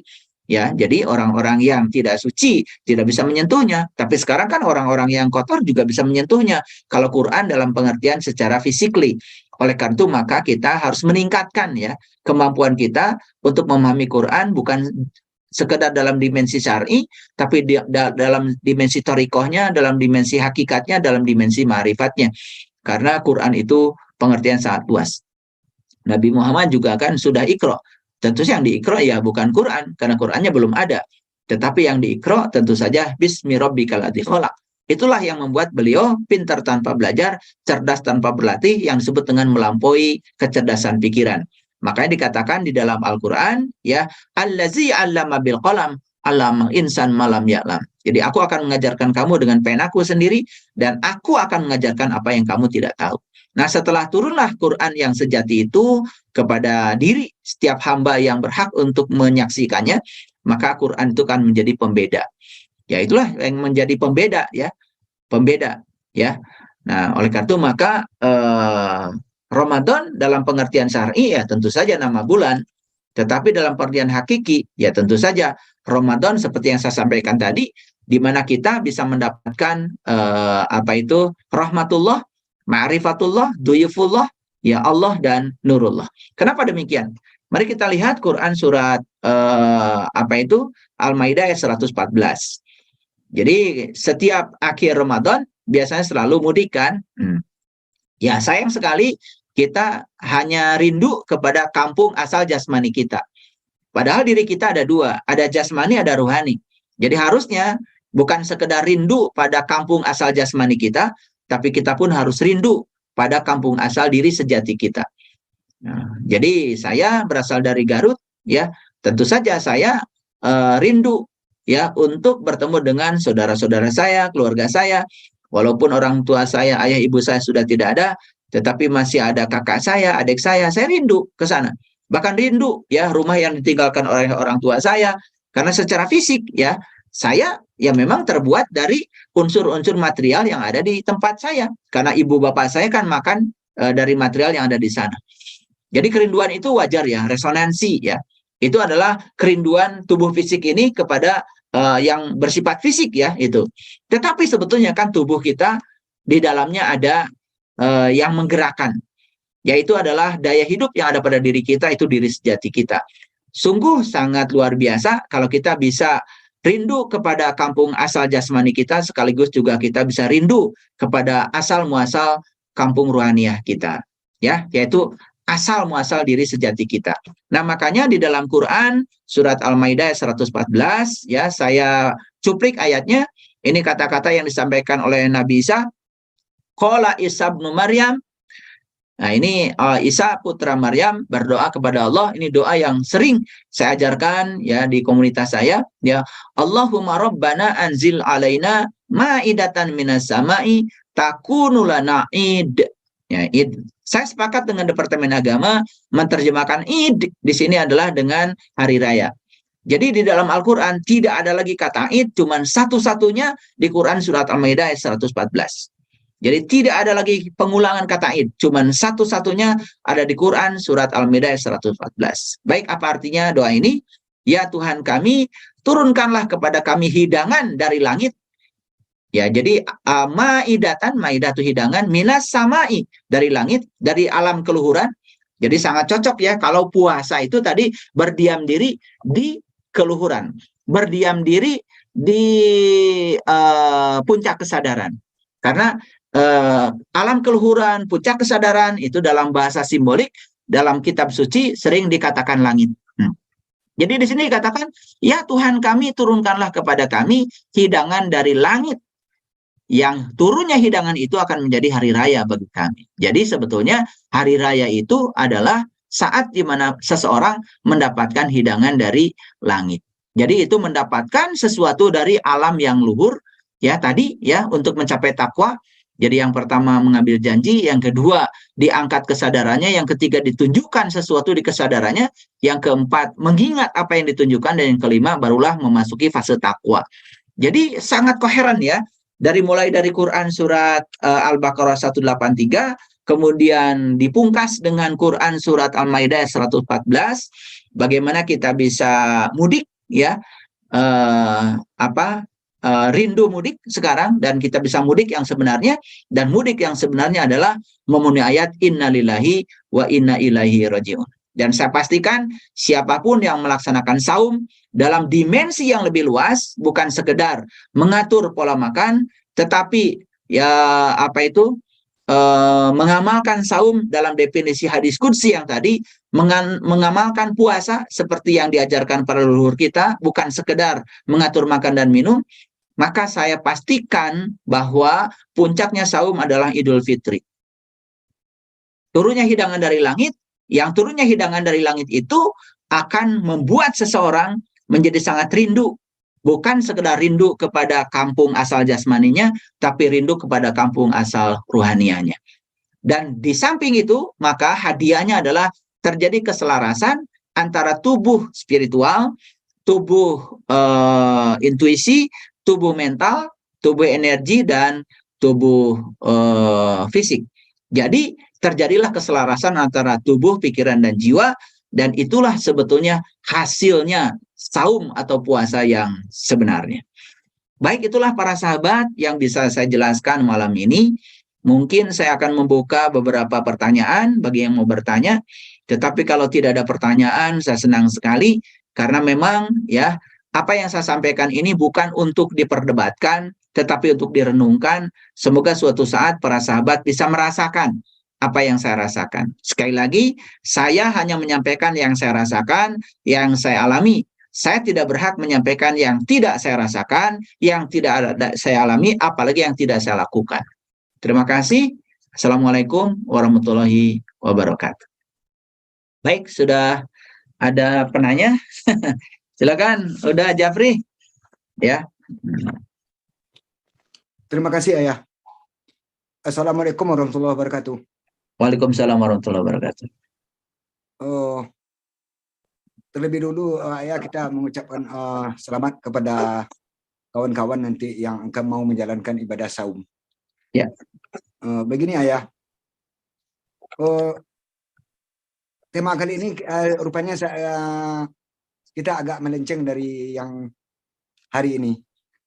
Ya, jadi orang-orang yang tidak suci tidak bisa menyentuhnya. Tapi sekarang kan orang-orang yang kotor juga bisa menyentuhnya. Kalau Quran dalam pengertian secara fisikly. Oleh karena itu maka kita harus meningkatkan ya kemampuan kita untuk memahami Quran, bukan sekedar dalam dimensi syar'i, tapi dalam dimensi thorikohnya, dalam dimensi hakikatnya, dalam dimensi ma'rifatnya. Karena Quran itu pengertian sangat luas. Nabi Muhammad juga kan sudah Iqra. Tentu yang di Iqra ya bukan Quran, karena Qurannya belum ada. Tetapi yang di Iqra tentu saja Bismi Rabbikal Ladzi Khalaq. Itulah yang membuat beliau pintar tanpa belajar, cerdas tanpa berlatih, yang disebut dengan melampaui kecerdasan pikiran. Makanya dikatakan di dalam Al-Quran, ya, Allazi 'allama bil qalam, 'allamal insan malam ya'lam. Jadi aku akan mengajarkan kamu dengan penaku sendiri, dan aku akan mengajarkan apa yang kamu tidak tahu. Nah, setelah turunlah Quran yang sejati itu kepada diri setiap hamba yang berhak untuk menyaksikannya, maka Quran itu kan menjadi pembeda. Ya, itulah yang menjadi pembeda ya, pembeda ya. Nah, oleh karena itu maka Ramadan dalam pengertian syar'i ya tentu saja nama bulan, tetapi dalam pengertian hakiki ya tentu saja Ramadan seperti yang saya sampaikan tadi, di mana kita bisa mendapatkan apa itu rahmatullah, ma'rifatullah, duyufullah, ya Allah dan nurullah. Kenapa demikian? Mari kita lihat Quran surat apa itu Al-Maidah ayat 114. Jadi setiap akhir Ramadan biasanya selalu mudik kan. Ya sayang sekali kita hanya rindu kepada kampung asal jasmani kita. Padahal diri kita ada dua, ada jasmani, ada ruhani. Jadi harusnya bukan sekedar rindu pada kampung asal jasmani kita, tapi kita pun harus rindu pada kampung asal diri sejati kita. Nah, jadi saya berasal dari Garut, ya tentu saja saya rindu ya untuk bertemu dengan saudara-saudara saya, keluarga saya. Walaupun orang tua saya, ayah ibu saya sudah tidak ada, tetapi masih ada kakak saya, adik saya rindu ke sana. Bahkan rindu ya rumah yang ditinggalkan oleh orang tua saya, karena secara fisik ya saya ya memang terbuat dari unsur-unsur material yang ada di tempat saya, karena ibu bapak saya kan makan dari material yang ada di sana. Jadi kerinduan itu wajar ya, resonansi ya. Itu adalah kerinduan tubuh fisik ini kepada yang bersifat fisik ya itu. Tetapi sebetulnya kan tubuh kita di dalamnya ada yang menggerakkan, yaitu adalah daya hidup yang ada pada diri kita, itu diri sejati kita. Sungguh sangat luar biasa kalau kita bisa rindu kepada kampung asal jasmani kita, sekaligus juga kita bisa rindu kepada asal muasal kampung ruhaniah kita, ya, yaitu asal muasal diri sejati kita. Nah, makanya di dalam Quran surat Al-Maidah 114 ya, saya cuplik ayatnya. Ini kata-kata yang disampaikan oleh Nabi Isa. Qala Isa bin Maryam. Nah, ini Isa putra Maryam berdoa kepada Allah. Ini doa yang sering saya ajarkan ya di komunitas saya ya. Allahumma rabbana anzil alaina ma'idatan minas sama'i takunu lana id. Ya, id. Saya sepakat dengan Departemen Agama menerjemahkan id di sini adalah dengan hari raya. Jadi di dalam Al-Quran tidak ada lagi kata id, cuman satu-satunya di Quran surat Al-Maidah 114. Jadi tidak ada lagi pengulangan kata id, cuman satu-satunya ada di Quran surat Al-Maidah 114. Baik, apa artinya doa ini? Ya Tuhan kami, turunkanlah kepada kami hidangan dari langit. Ya, jadi maidatan, maidah itu hidangan, minas samai dari langit, dari alam keluhuran. Jadi sangat cocok ya kalau puasa itu tadi berdiam diri di keluhuran, berdiam diri di puncak kesadaran. Karena alam keluhuran, puncak kesadaran itu dalam bahasa simbolik dalam kitab suci sering dikatakan langit. Jadi di sini dikatakan, ya Tuhan kami turunkanlah kepada kami hidangan dari langit. yang turunnya hidangan itu akan menjadi hari raya bagi kami. Jadi sebetulnya hari raya itu adalah saat di mana seseorang mendapatkan hidangan dari langit. Jadi itu mendapatkan sesuatu dari alam yang luhur, ya tadi ya, untuk mencapai takwa. Jadi yang pertama mengambil janji, yang kedua diangkat kesadarannya, yang ketiga ditunjukkan sesuatu di kesadarannya, yang keempat mengingat apa yang ditunjukkan, dan yang kelima barulah memasuki fase takwa. Jadi sangat koheren ya, dari mulai dari Quran surat Al-Baqarah 183, kemudian dipungkas dengan Quran surat Al-Maidah 114, bagaimana kita bisa mudik ya, rindu mudik sekarang, dan kita bisa mudik yang sebenarnya, dan mudik yang sebenarnya adalah memenuhi ayat innalillahi wa inna ilaihi rajiun. Dan saya pastikan siapapun yang melaksanakan saum dalam dimensi yang lebih luas, bukan sekedar mengatur pola makan, tetapi ya mengamalkan saum dalam definisi hadis qudsi yang tadi, mengamalkan puasa seperti yang diajarkan para leluhur kita, bukan sekedar mengatur makan dan minum, maka saya pastikan bahwa puncaknya saum adalah Idul Fitri. Turunnya hidangan dari langit, yang turunnya hidangan dari langit itu akan membuat seseorang menjadi sangat rindu. Bukan sekedar rindu kepada kampung asal jasmaninya, tapi rindu kepada kampung asal ruhanianya. Dan di samping itu, maka hadiahnya adalah terjadi keselarasan antara tubuh spiritual, tubuh intuisi, tubuh mental, tubuh energi, dan tubuh fisik. Jadi terjadilah keselarasan antara tubuh, pikiran, dan jiwa, dan itulah sebetulnya hasilnya saum atau puasa yang sebenarnya. Baik, itulah para sahabat yang bisa saya jelaskan malam ini. Mungkin saya akan membuka beberapa pertanyaan bagi yang mau bertanya. Tetapi kalau tidak ada pertanyaan, saya senang sekali, karena memang ya, apa yang saya sampaikan ini bukan untuk diperdebatkan, tetapi untuk direnungkan. Semoga suatu saat para sahabat bisa merasakan apa yang saya rasakan. Sekali lagi, saya hanya menyampaikan yang saya rasakan, yang saya alami. Saya tidak berhak menyampaikan yang tidak saya rasakan, yang tidak ada saya alami, apalagi yang tidak saya lakukan. Terima kasih. Assalamualaikum warahmatullahi wabarakatuh. Baik, sudah ada penanya. Silakan, udah Jafri. Ya. Terima kasih Ayah. Assalamualaikum warahmatullahi wabarakatuh. Waalaikumsalam warahmatullahi wabarakatuh. Terlebih dulu Ayah, kita mengucapkan selamat kepada kawan-kawan nanti yang akan mau menjalankan ibadah saum. Ya. Begini Ayah, tema kali ini rupanya kita agak melenceng dari yang hari ini.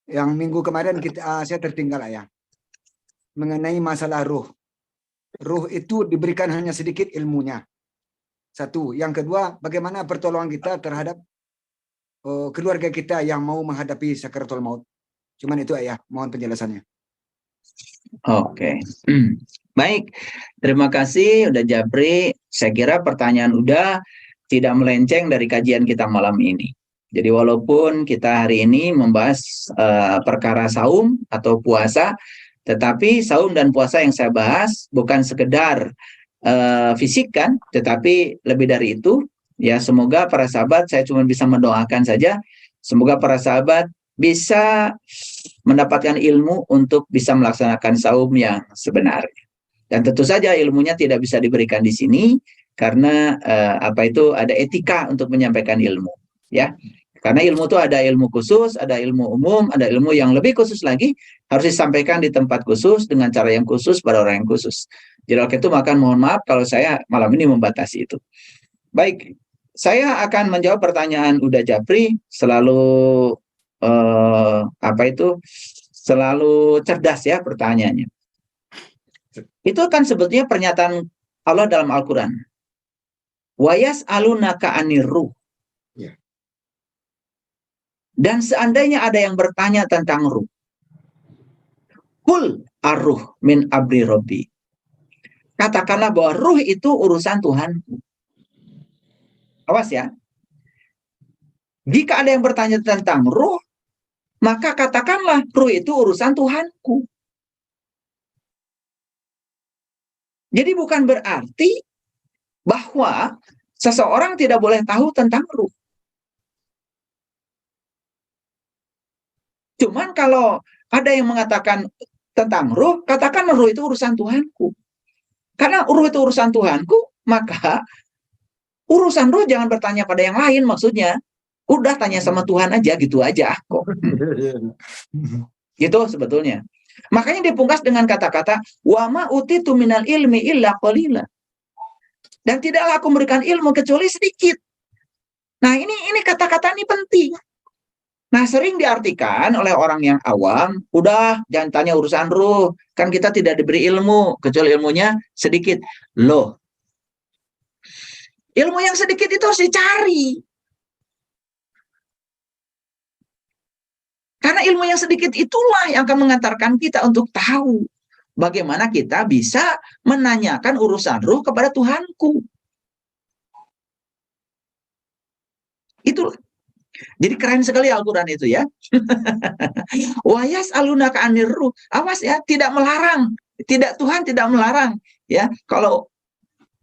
Yang minggu kemarin saya tertinggal Ayah, mengenai masalah ruh. Ruh itu diberikan hanya sedikit ilmunya. Satu. Yang kedua, bagaimana pertolongan kita terhadap keluarga kita yang mau menghadapi sakaratul maut. Cuman itu Ayah, mohon penjelasannya. Oke. Baik, terima kasih udah Jabri. Saya kira pertanyaan udah tidak melenceng dari kajian kita malam ini. Jadi walaupun kita hari ini membahas perkara saum atau puasa, tetapi saum dan puasa yang saya bahas bukan sekedar fisik kan, tetapi lebih dari itu. Ya, semoga para sahabat, saya cuma bisa mendoakan saja, semoga para sahabat bisa mendapatkan ilmu untuk bisa melaksanakan saum yang sebenarnya. Dan tentu saja ilmunya tidak bisa diberikan di sini karena ada etika untuk menyampaikan ilmu, ya. Karena ilmu itu ada ilmu khusus, ada ilmu umum, ada ilmu yang lebih khusus lagi, harus disampaikan di tempat khusus dengan cara yang khusus pada orang yang khusus. Jadi oleh itu mohon maaf kalau saya malam ini membatasi itu. Baik, saya akan menjawab pertanyaan Uda Japri, selalu selalu cerdas ya pertanyaannya. Itu kan sebetulnya pernyataan Allah dalam Al-Quran. Wa yas'alunaka 'anir ruh. Dan seandainya ada yang bertanya tentang ruh, Qul ar-ruh min amri Rabbi. Katakanlah bahwa ruh itu urusan Tuhanku. Awas ya. Jika ada yang bertanya tentang ruh, maka katakanlah ruh itu urusan Tuhanku. Jadi bukan berarti bahwa seseorang tidak boleh tahu tentang ruh. Cuman kalau ada yang mengatakan tentang ruh, katakan ruh itu urusan Tuhanku. Karena ruh itu urusan Tuhanku, maka urusan ruh jangan bertanya pada yang lain maksudnya. Udah tanya sama Tuhan aja, gitu aja kok. Gitu sebetulnya. Makanya dipungkas dengan kata-kata wa ma utitu minal ilmi illa qalila. Dan tidaklah aku memberikan ilmu kecuali sedikit. Nah, ini kata-kata ini penting. Nah, sering diartikan oleh orang yang awam, udah jangan tanya urusan ruh, kan kita tidak diberi ilmu, kecuali ilmunya sedikit. Loh, ilmu yang sedikit itu harus dicari. Karena ilmu yang sedikit itulah yang akan mengantarkan kita untuk tahu bagaimana kita bisa menanyakan urusan ruh kepada Tuhanku. Itu. Jadi keren sekali Al-Quran itu ya. Wayas alunaka anir ruh. Awas ya, tidak melarang. Tuhan tidak melarang. Ya, kalau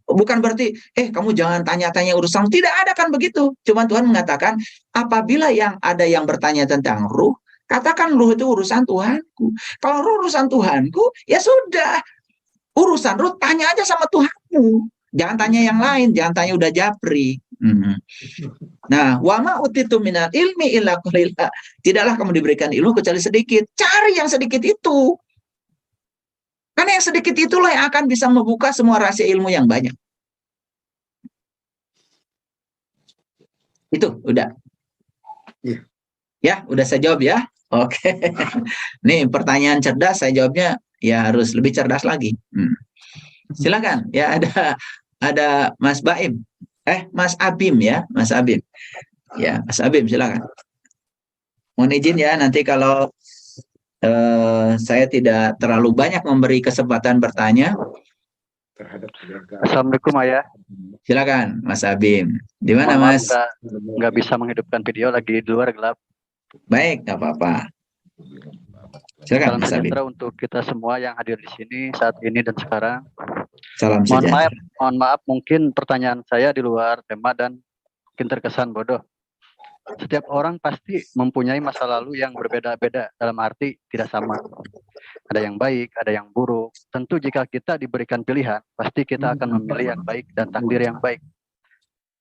bukan berarti, kamu jangan tanya-tanya urusan. Tidak ada kan begitu. Cuma Tuhan mengatakan, apabila ada yang bertanya tentang ruh, katakan ruh itu urusan Tuhanku. Kalau ruh urusan Tuhanku, ya sudah. Urusan ruh, tanya aja sama Tuhanmu. Jangan tanya yang lain, jangan tanya udah japri. Nah, wama utitu minal ilmi illa qalila. Tidaklah kamu diberikan ilmu kecuali sedikit. Cari yang sedikit itu. Karena yang sedikit itulah yang akan bisa membuka semua rahasia ilmu yang banyak. Itu, udah. Ya, udah saya jawab ya. Oke. Nih, pertanyaan cerdas saya jawabnya ya harus lebih cerdas lagi. Silakan. Ya, ada Mas Baim. Mas Abim ya, Mas Abim. Ya, Mas Abim silakan. Mohon izin ya, nanti kalau saya tidak terlalu banyak memberi kesempatan bertanya. Assalamualaikum Ayah. Silakan Mas Abim. Di mana Mas? Nggak bisa menghidupkan video, lagi di luar gelap. Baik, nggak apa-apa. Silakan Salam Mas Abim. sejahtera untuk kita semua yang hadir di sini saat ini dan sekarang. Salam sejahtera. Mohon maaf, mungkin pertanyaan saya di luar tema dan mungkin terkesan bodoh. Setiap orang pasti mempunyai masa lalu yang berbeda-beda, dalam arti tidak sama. Ada yang baik, ada yang buruk. Tentu jika kita diberikan pilihan, pasti kita akan memilih yang baik dan takdir yang baik.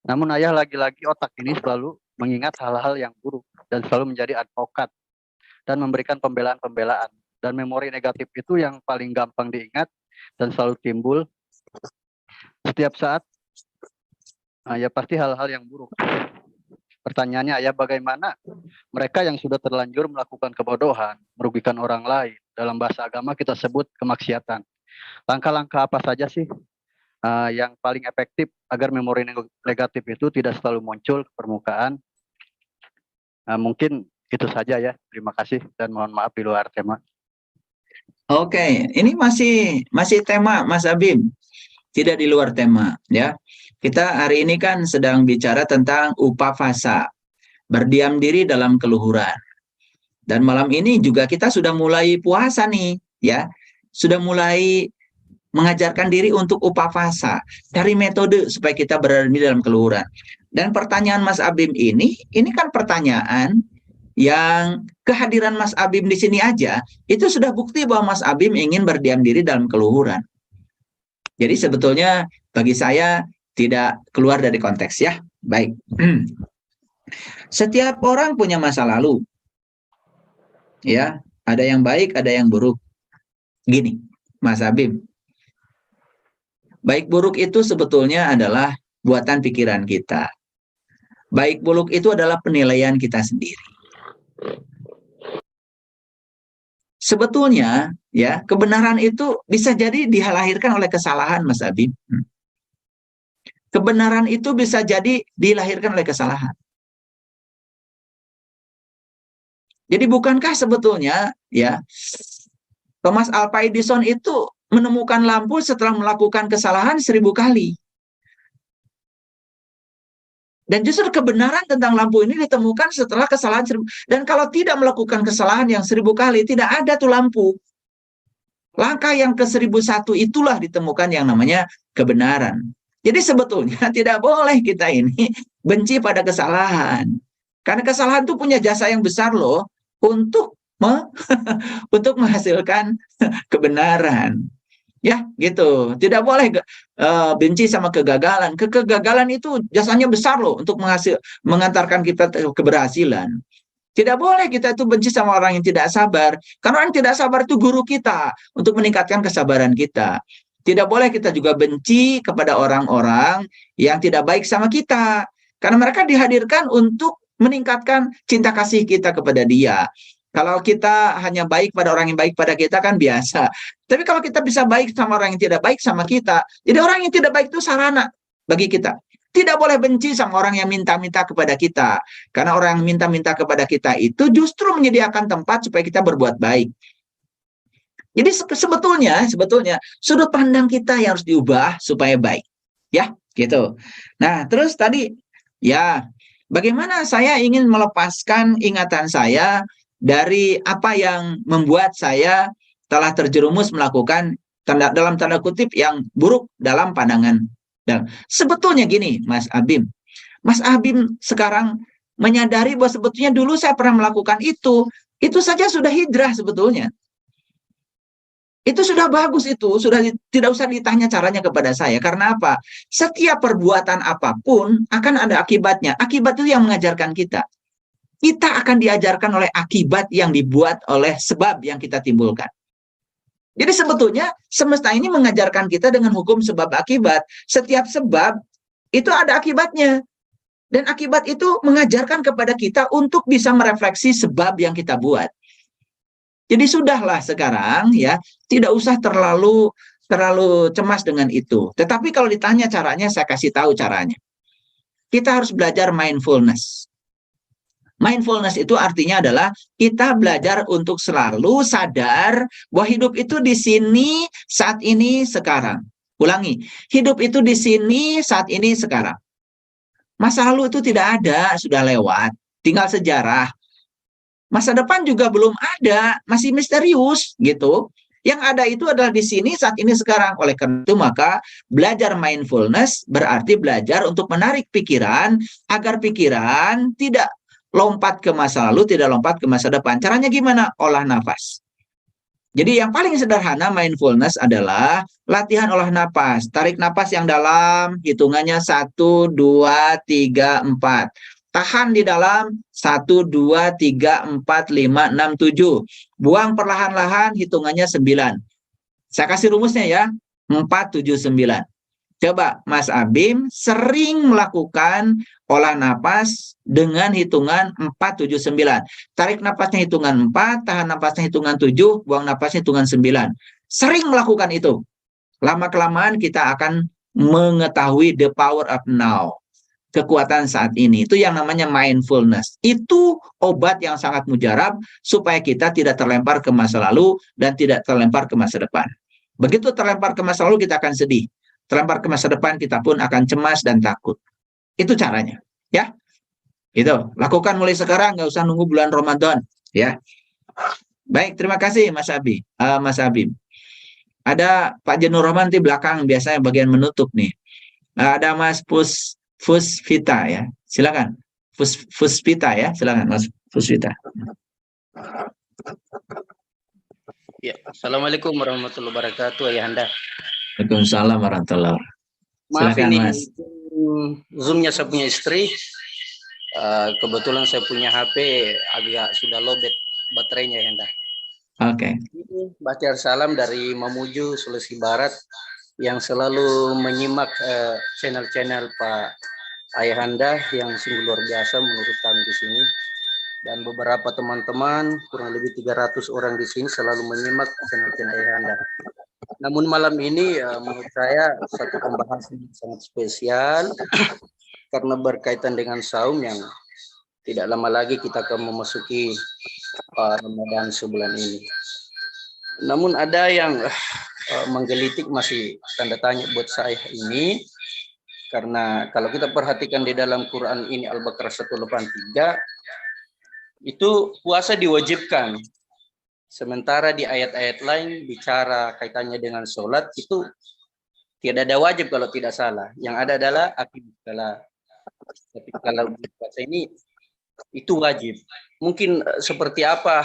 Namun Ayah lagi-lagi otak ini selalu mengingat hal-hal yang buruk dan selalu menjadi advokat dan memberikan pembelaan-pembelaan. Dan memori negatif itu yang paling gampang diingat dan selalu timbul setiap saat. Ya pasti hal-hal yang buruk. Pertanyaannya Ayah, bagaimana mereka yang sudah terlanjur melakukan kebodohan, merugikan orang lain, dalam bahasa agama kita sebut kemaksiatan. Langkah-langkah apa saja sih yang paling efektif agar memori negatif itu tidak selalu muncul ke permukaan? Mungkin itu saja ya. Terima kasih dan mohon maaf di luar tema. Oke, ini masih tema Mas Abim. Tidak di luar tema ya. Kita hari ini kan sedang bicara tentang upavasa, berdiam diri dalam keluhuran. Dan malam ini juga kita sudah mulai puasa nih, ya. Sudah mulai mengajarkan diri untuk upavasa, cari metode supaya kita berada di dalam keluhuran. Dan pertanyaan Mas Abim ini kan pertanyaan yang kehadiran Mas Abim di sini aja, itu sudah bukti bahwa Mas Abim ingin berdiam diri dalam keluhuran. Jadi sebetulnya bagi saya tidak keluar dari konteks ya. Baik. Setiap orang punya masa lalu. Ya, ada yang baik, ada yang buruk. Gini, Mas Abim. Baik buruk itu sebetulnya adalah buatan pikiran kita. Baik buruk itu adalah penilaian kita sendiri. Sebetulnya ya, kebenaran itu bisa jadi dilahirkan oleh kesalahan, Mas Abim. Kebenaran itu bisa jadi dilahirkan oleh kesalahan. Jadi bukankah sebetulnya ya Thomas Alva Edison itu menemukan lampu setelah melakukan kesalahan 1000 kali. Dan justru kebenaran tentang lampu ini ditemukan setelah kesalahan 1000. Dan kalau tidak melakukan kesalahan yang 1000 kali, tidak ada tuh lampu. Langkah yang ke-1001 itulah ditemukan yang namanya kebenaran. Jadi sebetulnya tidak boleh kita ini benci pada kesalahan. Karena kesalahan itu punya jasa yang besar loh untuk untuk menghasilkan kebenaran. Ya, gitu. Tidak boleh benci sama kegagalan. Kegagalan itu jasanya besar loh untuk mengantarkan kita ke keberhasilan. Tidak boleh kita itu benci sama orang yang tidak sabar. Karena orang yang tidak sabar itu guru kita untuk meningkatkan kesabaran kita. Tidak boleh kita juga benci kepada orang-orang yang tidak baik sama kita. Karena mereka dihadirkan untuk meningkatkan cinta kasih kita kepada dia. Kalau kita hanya baik pada orang yang baik pada kita kan biasa. Tapi kalau kita bisa baik sama orang yang tidak baik sama kita, jadi orang yang tidak baik itu sarana bagi kita. Tidak boleh benci sama orang yang minta-minta kepada kita. Karena orang yang minta-minta kepada kita itu justru menyediakan tempat supaya kita berbuat baik. Jadi sebetulnya sudut pandang kita yang harus diubah supaya baik. Ya, gitu. Nah, terus tadi ya, bagaimana saya ingin melepaskan ingatan saya dari apa yang membuat saya telah terjerumus melakukan dalam tanda kutip yang buruk dalam pandangan. Dan sebetulnya gini, Mas Abim. Mas Abim sekarang menyadari bahwa sebetulnya dulu saya pernah melakukan itu. Itu saja sudah hijrah sebetulnya. Itu sudah bagus itu, sudah tidak usah ditanya caranya kepada saya. Karena apa? Setiap perbuatan apapun akan ada akibatnya. Akibat itu yang mengajarkan kita. Kita akan diajarkan oleh akibat yang dibuat oleh sebab yang kita timbulkan. Jadi sebetulnya semesta ini mengajarkan kita dengan hukum sebab akibat. Setiap sebab itu ada akibatnya. Dan akibat itu mengajarkan kepada kita untuk bisa merefleksi sebab yang kita buat. Jadi sudahlah sekarang ya, tidak usah terlalu cemas dengan itu. Tetapi kalau ditanya caranya, saya kasih tahu caranya. Kita harus belajar mindfulness. Mindfulness itu artinya adalah kita belajar untuk selalu sadar bahwa hidup itu di sini, saat ini, sekarang. Ulangi, hidup itu di sini, saat ini, sekarang. Masa lalu itu tidak ada, sudah lewat. Tinggal sejarah. Masa depan juga belum ada, masih misterius gitu. Yang ada itu adalah di sini, saat ini, sekarang. Oleh karena itu maka belajar mindfulness berarti belajar untuk menarik pikiran agar pikiran tidak lompat ke masa lalu, tidak lompat ke masa depan. Caranya gimana? Olah nafas. Jadi yang paling sederhana mindfulness adalah latihan olah nafas. Tarik nafas yang dalam, hitungannya 1, 2, 3, 4. Tahan di dalam 1, 2, 3, 4, 5, 6, 7. Buang perlahan-lahan, hitungannya 9. Saya kasih rumusnya ya, 4, 7, 9. Coba Mas Abim sering melakukan olah napas dengan hitungan 4, 7, 9. Tarik napasnya hitungan 4, tahan napasnya hitungan 7, buang napasnya hitungan 9. Sering melakukan itu. Lama-kelamaan kita akan mengetahui the power of now. Kekuatan saat ini. Itu yang namanya mindfulness. Itu obat yang sangat mujarab supaya kita tidak terlempar ke masa lalu dan tidak terlempar ke masa depan. Begitu terlempar ke masa lalu kita akan sedih. Terlempar ke masa depan kita pun akan cemas dan takut. Itu caranya, ya. Itu lakukan mulai sekarang, nggak usah nunggu bulan Ramadan, ya. Baik, terima kasih Mas Abi, Mas Abim. Ada Pak Jenur Rahman di belakang, biasanya bagian menutup nih. Ada Mas Fusvita ya, silakan. Fusvita ya, silakan Mas Fusvita. Ya, Assalamualaikum warahmatullahi wabarakatuh, Ayahanda. Waalaikumsalam warahmatullahi wabarakatuh. Maaf Silakan, ini Mas. Zoom-nya saya punya istri. Kebetulan saya punya HP agak sudah lowbat baterainya, Ayahanda. Oke. Baca salam dari Mamuju, Sulawesi Barat yang selalu menyimak channel-channel Pak Ayahanda yang sungguh luar biasa menurut kami di sini. Dan beberapa teman-teman, kurang lebih 300 orang di sini selalu menyimak channel-channel Ayahanda. Namun malam ini menurut saya satu pembahasan yang sangat spesial karena berkaitan dengan saum yang tidak lama lagi kita akan memasuki Ramadan sebulan ini. Namun ada yang menggelitik, masih tanda tanya buat saya ini, karena kalau kita perhatikan di dalam Quran ini Al-Baqarah 183 itu puasa diwajibkan. Sementara di ayat-ayat lain bicara kaitannya dengan sholat itu tidak ada wajib kalau tidak salah. Yang ada adalah akibat salah. Tapi kalau di puasa ini itu wajib. Mungkin seperti apa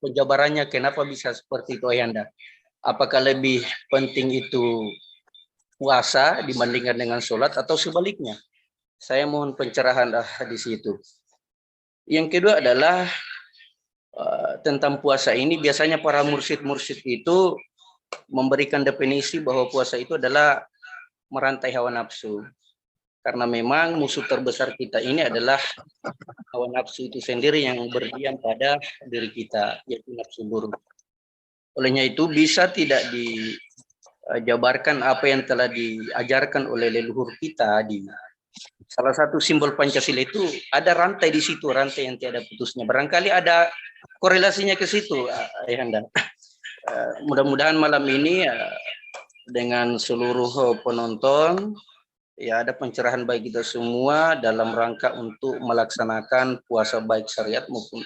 penjabarannya kenapa bisa seperti itu Ayanda? Apakah lebih penting itu puasa dibandingkan dengan sholat atau sebaliknya? Saya mohon pencerahan di situ. Yang kedua adalah tentang puasa ini biasanya para mursyid-mursyid itu memberikan definisi bahwa puasa itu adalah merantai hawa nafsu. Karena memang musuh terbesar kita ini adalah hawa nafsu itu sendiri yang berdiam pada diri kita, yaitu nafsu buruk. Olehnya itu bisa tidak dijabarkan apa yang telah diajarkan oleh leluhur kita di salah satu simbol Pancasila itu ada rantai di situ, rantai yang tiada putusnya. Barangkali ada korelasinya ke situ, Ayahanda. Mudah-mudahan malam ini dengan seluruh penonton ya ada pencerahan bagi kita semua dalam rangka untuk melaksanakan puasa baik syariat maupun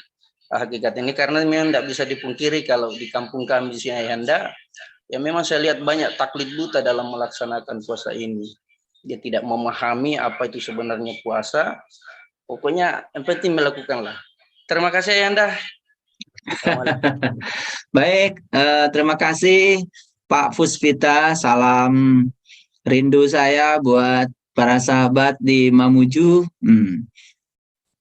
hakikat ini, karena memang tidak bisa dipungkiri kalau di kampung kami di sini Ayahanda, ya memang saya lihat banyak taklid buta dalam melaksanakan puasa ini. Dia tidak memahami apa itu sebenarnya puasa. Pokoknya yang penting melakukanlah. Terima kasih Ayahanda. Baik, terima kasih Pak Puspita. Salam rindu saya buat para sahabat di Mamuju.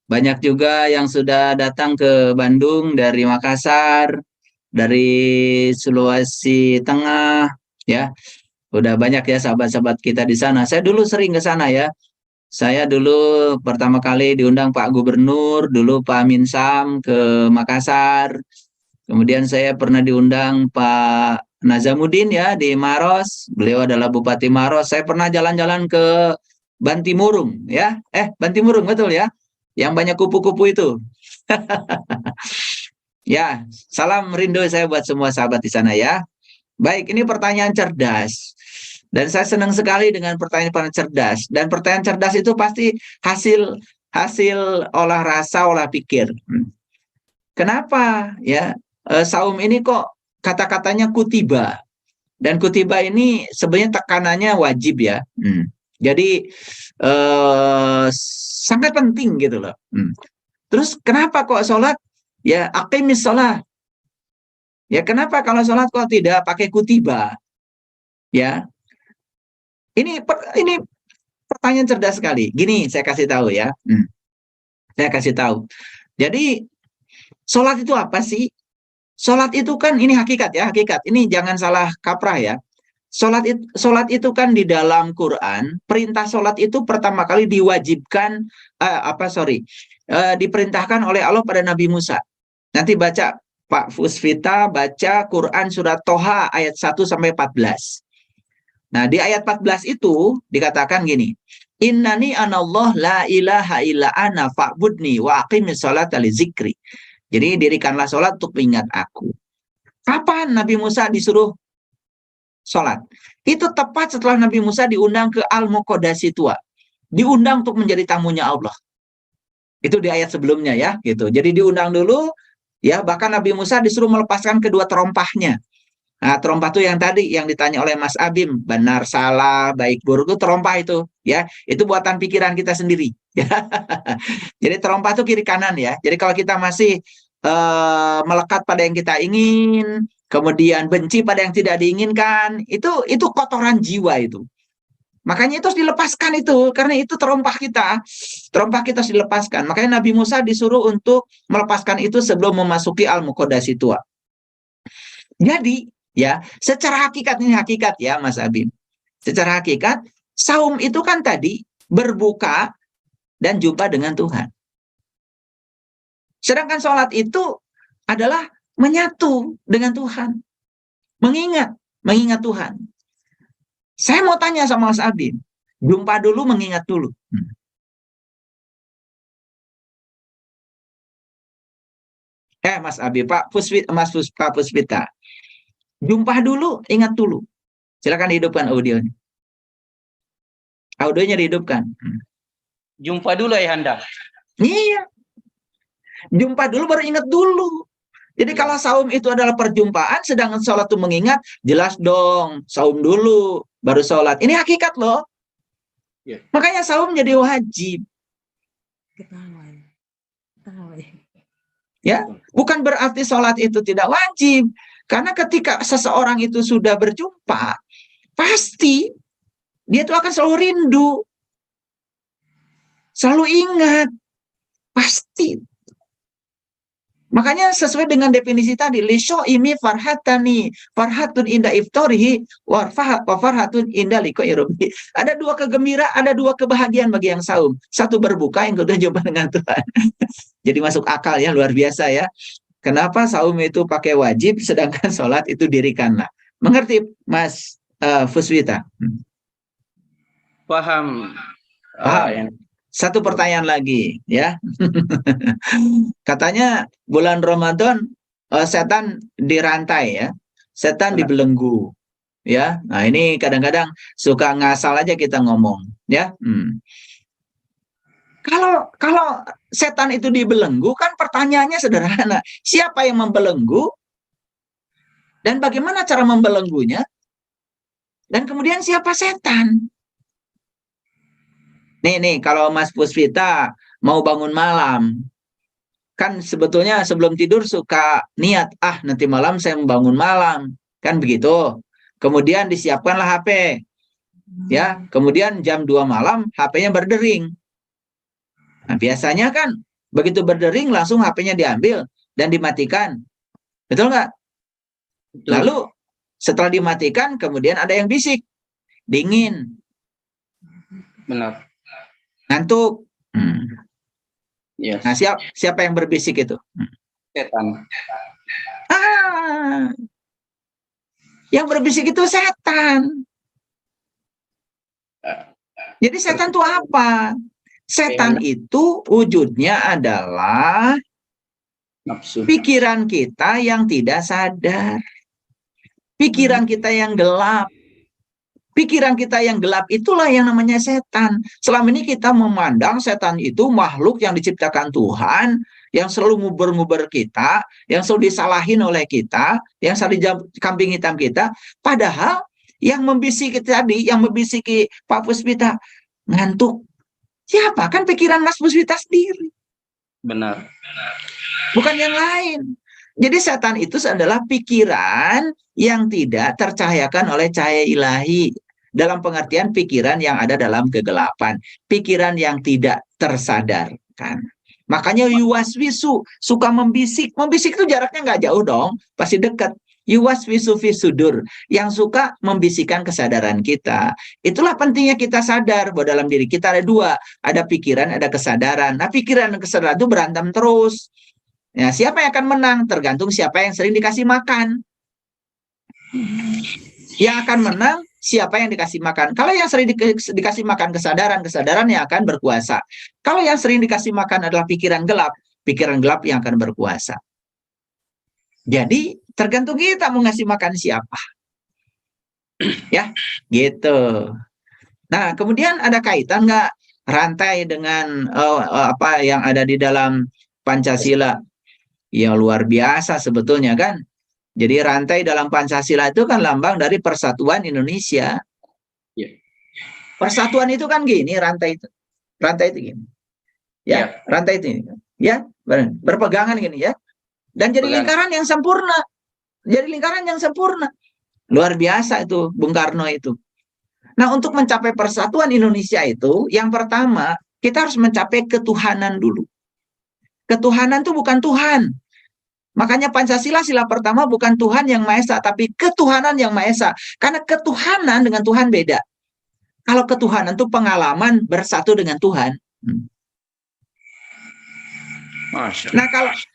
Banyak juga yang sudah datang ke Bandung dari Makassar, dari Sulawesi Tengah, ya. Udah banyak ya sahabat-sahabat kita di sana. Saya dulu sering ke sana ya. Saya dulu pertama kali diundang Pak Gubernur, dulu Pak Amin Sam ke Makassar. Kemudian saya pernah diundang Pak Nazamuddin ya di Maros. Beliau adalah Bupati Maros. Saya pernah jalan-jalan ke Bantimurung ya. Bantimurung betul ya. Yang banyak kupu-kupu itu. Ya, salam rindu saya buat semua sahabat di sana ya. Baik, ini pertanyaan cerdas. Dan saya senang sekali dengan pertanyaan cerdas. Dan pertanyaan cerdas itu pasti hasil olah rasa, olah pikir. Kenapa ya saum ini kok kata-katanya kutiba? Dan kutiba ini sebenarnya tekanannya wajib ya. Jadi sangat penting gitu loh. Terus kenapa kok sholat? Ya aqimis sholat. Ya kenapa kalau sholat kok tidak pakai kutiba? Ya. Ini pertanyaan cerdas sekali. Gini saya kasih tahu ya. Saya kasih tahu. Jadi sholat itu apa sih? Sholat itu kan ini hakikat ya, hakikat. Ini jangan salah kaprah ya. Sholat itu kan di dalam Quran, perintah sholat itu pertama kali diwajibkan, diperintahkan oleh Allah pada Nabi Musa. Nanti baca Pak Puspita, baca Quran surat Toha ayat 1-14. Nah, di ayat 14 itu dikatakan gini, Innani anallah la ilaha illa ana fa'budni wa aqimis sholata li zikri. Jadi dirikanlah sholat untuk mengingat aku. Kapan Nabi Musa disuruh sholat? Itu tepat setelah Nabi Musa diundang ke Al-Muqaddasi Tua. Diundang untuk menjadi tamunya Allah. Itu di ayat sebelumnya ya, gitu. Jadi diundang dulu, ya bahkan Nabi Musa disuruh melepaskan kedua terompahnya. Nah, terompah itu yang tadi yang ditanya oleh Mas Abim, benar salah, baik buruk itu terompah itu, ya. Itu buatan pikiran kita sendiri. Ya. Jadi terompah itu kiri kanan ya. Jadi kalau kita masih melekat pada yang kita ingin, kemudian benci pada yang tidak diinginkan, itu kotoran jiwa itu. Makanya itu harus dilepaskan itu, karena itu terompah kita harus dilepaskan. Makanya Nabi Musa disuruh untuk melepaskan itu sebelum memasuki Al-Muqaddasi Tua. Jadi ya, secara hakikat ini hakikat ya Mas Abim. Secara hakikat, saum itu kan tadi berbuka dan jumpa dengan Tuhan. Sedangkan sholat itu adalah menyatu dengan Tuhan. Mengingat Tuhan. Saya mau tanya sama Mas Abim, jumpa dulu, mengingat dulu. Mas Abim, Pak Puspita. Jumpa dulu, ingat dulu. Silakan hidupkan audionya. Audionya dihidupkan. Jumpa dulu Ayahanda. Iya. Jumpa dulu baru ingat dulu. Jadi kalau saum itu adalah perjumpaan, sedangkan sholat itu mengingat, jelas dong, saum dulu, baru sholat. Ini hakikat loh. Ya. Makanya saum jadi wajib. Ya, bukan berarti sholat itu tidak wajib. Karena ketika seseorang itu sudah berjumpa, pasti dia itu akan selalu rindu, selalu ingat, pasti. Makanya sesuai dengan definisi tadi, lisho imi farhatani, farhatun inda iftorihi, wa farhatun inda liko irobi. Ada dua kegembiraan, ada dua kebahagiaan bagi yang saum. Satu berbuka, yang kedua jumpa dengan Tuhan. Jadi masuk akal ya, luar biasa ya. Kenapa saum itu pakai wajib, sedangkan sholat itu dirikanlah. Mengerti, Mas Fuswita? Paham. Paham. Satu pertanyaan lagi, ya. Katanya bulan Ramadan setan dirantai ya, setan dibelenggu, ya. Nah ini kadang-kadang suka ngasal aja kita ngomong, ya. Kalau setan itu dibelenggu, kan pertanyaannya sederhana. Siapa yang membelenggu? Dan bagaimana cara membelenggunya? Dan kemudian siapa setan? Nih, kalau Mas Puspita mau bangun malam, kan sebetulnya sebelum tidur suka niat, nanti malam saya membangun malam. Kan begitu. Kemudian disiapkanlah HP. Ya, kemudian jam 2 malam HP-nya berdering. Nah, biasanya kan begitu berdering langsung HP-nya diambil dan dimatikan. Betul nggak? Lalu setelah dimatikan kemudian ada yang bisik. Dingin. Benar. Ngantuk. Yes. Nah, siapa yang berbisik itu? Setan. Yang berbisik itu setan. Jadi setan itu apa? Setan itu wujudnya adalah nafsu. Pikiran kita yang tidak sadar. Pikiran kita yang gelap. Pikiran kita yang gelap itulah yang namanya setan. Selama ini kita memandang setan itu makhluk yang diciptakan Tuhan, yang selalu nguber-nguber kita, yang selalu disalahin oleh kita, yang selalu kambing hitam kita. Padahal yang membisiki tadi, yang membisiki Pak Puspita, ngantuk. Siapa? Kan pikiran Mas Puspita sendiri. Benar. Bukan yang lain. Jadi setan itu adalah pikiran yang tidak tercahayakan oleh cahaya ilahi. Dalam pengertian pikiran yang ada dalam kegelapan. Pikiran yang tidak tersadarkan. Makanya yuwaswisu, suka membisik. Membisik itu jaraknya nggak jauh dong, pasti dekat. Yuwaswisu fisudur, yang suka membisikkan kesadaran kita. Itulah pentingnya kita sadar bahwa dalam diri kita ada dua. Ada pikiran, ada kesadaran. Nah pikiran dan kesadaran itu berantem terus. Ya, siapa yang akan menang? Tergantung siapa yang sering dikasih makan. Yang akan menang siapa yang dikasih makan. Kalau yang sering dikasih makan kesadaran yang akan berkuasa. Kalau yang sering dikasih makan adalah pikiran gelap yang akan berkuasa. Jadi tergantung kita mau ngasih makan siapa. Ya, gitu. Nah, kemudian ada kaitan nggak rantai dengan apa yang ada di dalam Pancasila? Ya luar biasa sebetulnya kan. Jadi rantai dalam Pancasila itu kan lambang dari persatuan Indonesia. Ya. Persatuan itu kan gini, rantai itu. Rantai itu gini. Ya, rantai itu gini. Ya, berpegangan gini ya. Dan jadi lingkaran yang sempurna. Jadi lingkaran yang sempurna. Luar biasa itu Bung Karno itu. Nah, untuk mencapai persatuan Indonesia itu, yang pertama, kita harus mencapai ketuhanan dulu. Ketuhanan itu bukan Tuhan. Makanya Pancasila sila pertama bukan Tuhan yang Maha Esa, tapi ketuhanan yang Maha Esa. Karena ketuhanan dengan Tuhan beda. Kalau ketuhanan itu pengalaman bersatu dengan Tuhan. Nah,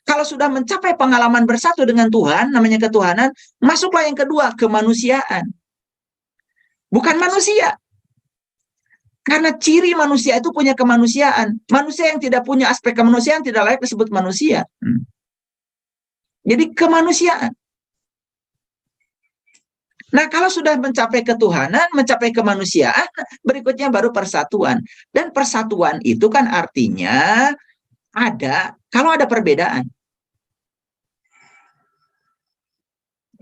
kalau sudah mencapai pengalaman bersatu dengan Tuhan, namanya ketuhanan, masuklah yang kedua, kemanusiaan. Bukan manusia. Karena ciri manusia itu punya kemanusiaan. Manusia yang tidak punya aspek kemanusiaan tidak layak disebut manusia. Jadi kemanusiaan. Nah, kalau sudah mencapai ketuhanan, mencapai kemanusiaan, berikutnya baru persatuan. Dan persatuan itu kan artinya kalau ada perbedaan.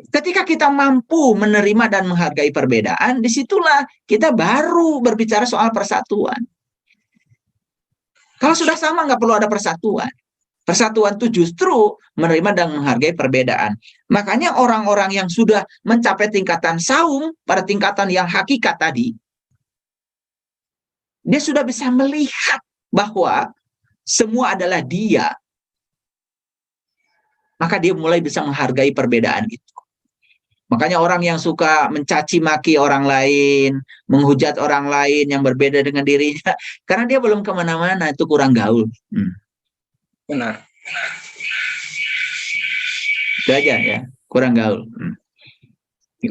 Ketika kita mampu menerima dan menghargai perbedaan, disitulah kita baru berbicara soal persatuan. Kalau sudah sama, nggak perlu ada persatuan. Persatuan itu justru menerima dan menghargai perbedaan. Makanya orang-orang yang sudah mencapai tingkatan saum, pada tingkatan yang hakikat tadi, dia sudah bisa melihat bahwa semua adalah dia. Maka dia mulai bisa menghargai perbedaan itu. Makanya orang yang suka mencaci maki orang lain, menghujat orang lain yang berbeda dengan dirinya, karena dia belum kemana-mana, itu kurang gaul. Benar. Itu aja ya, kurang gaul.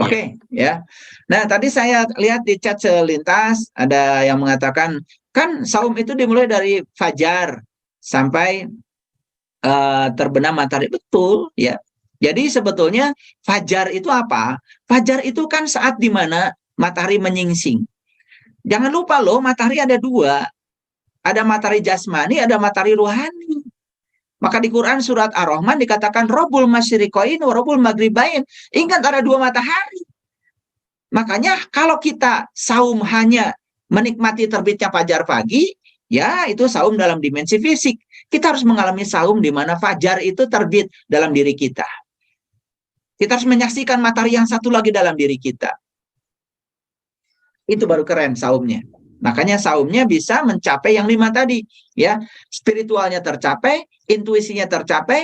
Oke, ya. Nah, tadi saya lihat di chat selintas ada yang mengatakan kan saum itu dimulai dari fajar sampai terbenam matahari. Betul, ya. Jadi sebetulnya fajar itu apa? Fajar itu kan saat dimana matahari menyingsing. Jangan lupa loh, matahari ada dua. Ada matahari jasmani, ada matahari ruhani. Maka di Quran surat Ar-Rahman dikatakan Rabbul Masyriqain wa Rabbul Maghribain. Ingat ada dua matahari. Makanya kalau kita saum hanya menikmati terbitnya fajar pagi, ya itu saum dalam dimensi fisik. Kita harus mengalami saum di mana fajar itu terbit dalam diri kita. Kita harus menyaksikan matahari yang satu lagi dalam diri kita. Itu baru keren saumnya. Makanya saumnya bisa mencapai yang 5 tadi, ya. Spiritualnya tercapai, intuisinya tercapai,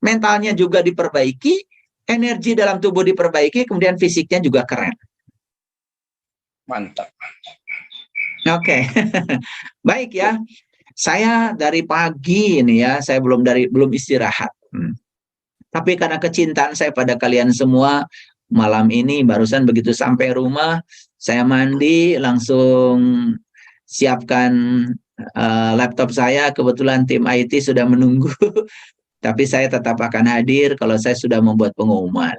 mentalnya juga diperbaiki, energi dalam tubuh diperbaiki, kemudian fisiknya juga keren. Mantap. Oke. Baik ya. Saya dari pagi ini ya, saya belum istirahat. Tapi karena kecintaan saya pada kalian semua, malam ini barusan begitu sampai rumah, saya mandi, langsung siapkan laptop saya. Kebetulan tim IT sudah menunggu, tapi saya tetap akan hadir kalau saya sudah membuat pengumuman.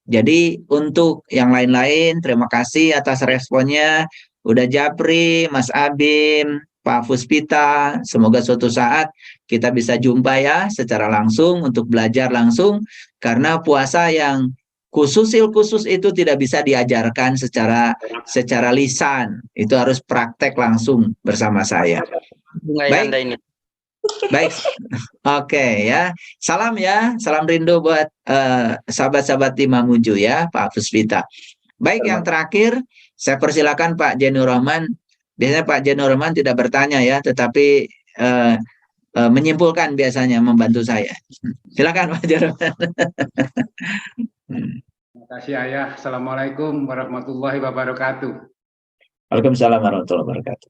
Jadi untuk yang lain-lain, terima kasih atas responnya. Udah Japri, Mas Abim, Pak Puspita, semoga suatu saat kita bisa jumpa ya secara langsung untuk belajar langsung, karena puasa yang khusus itu tidak bisa diajarkan secara lisan, itu harus praktek langsung bersama saya. Baik, baik, oke ya, salam rindu buat sahabat-sahabat tim Mamuju ya, Pak Puspita. Baik, yang terakhir saya persilakan Pak Jenur Rahman. Biasanya Pak Jenur Rahman tidak bertanya ya, tetapi menyimpulkan biasanya membantu saya. Silakan Pak Jenur Rahman. Terima kasih Ayah. Assalamualaikum warahmatullahi wabarakatuh. Waalaikumsalam warahmatullahi wabarakatuh.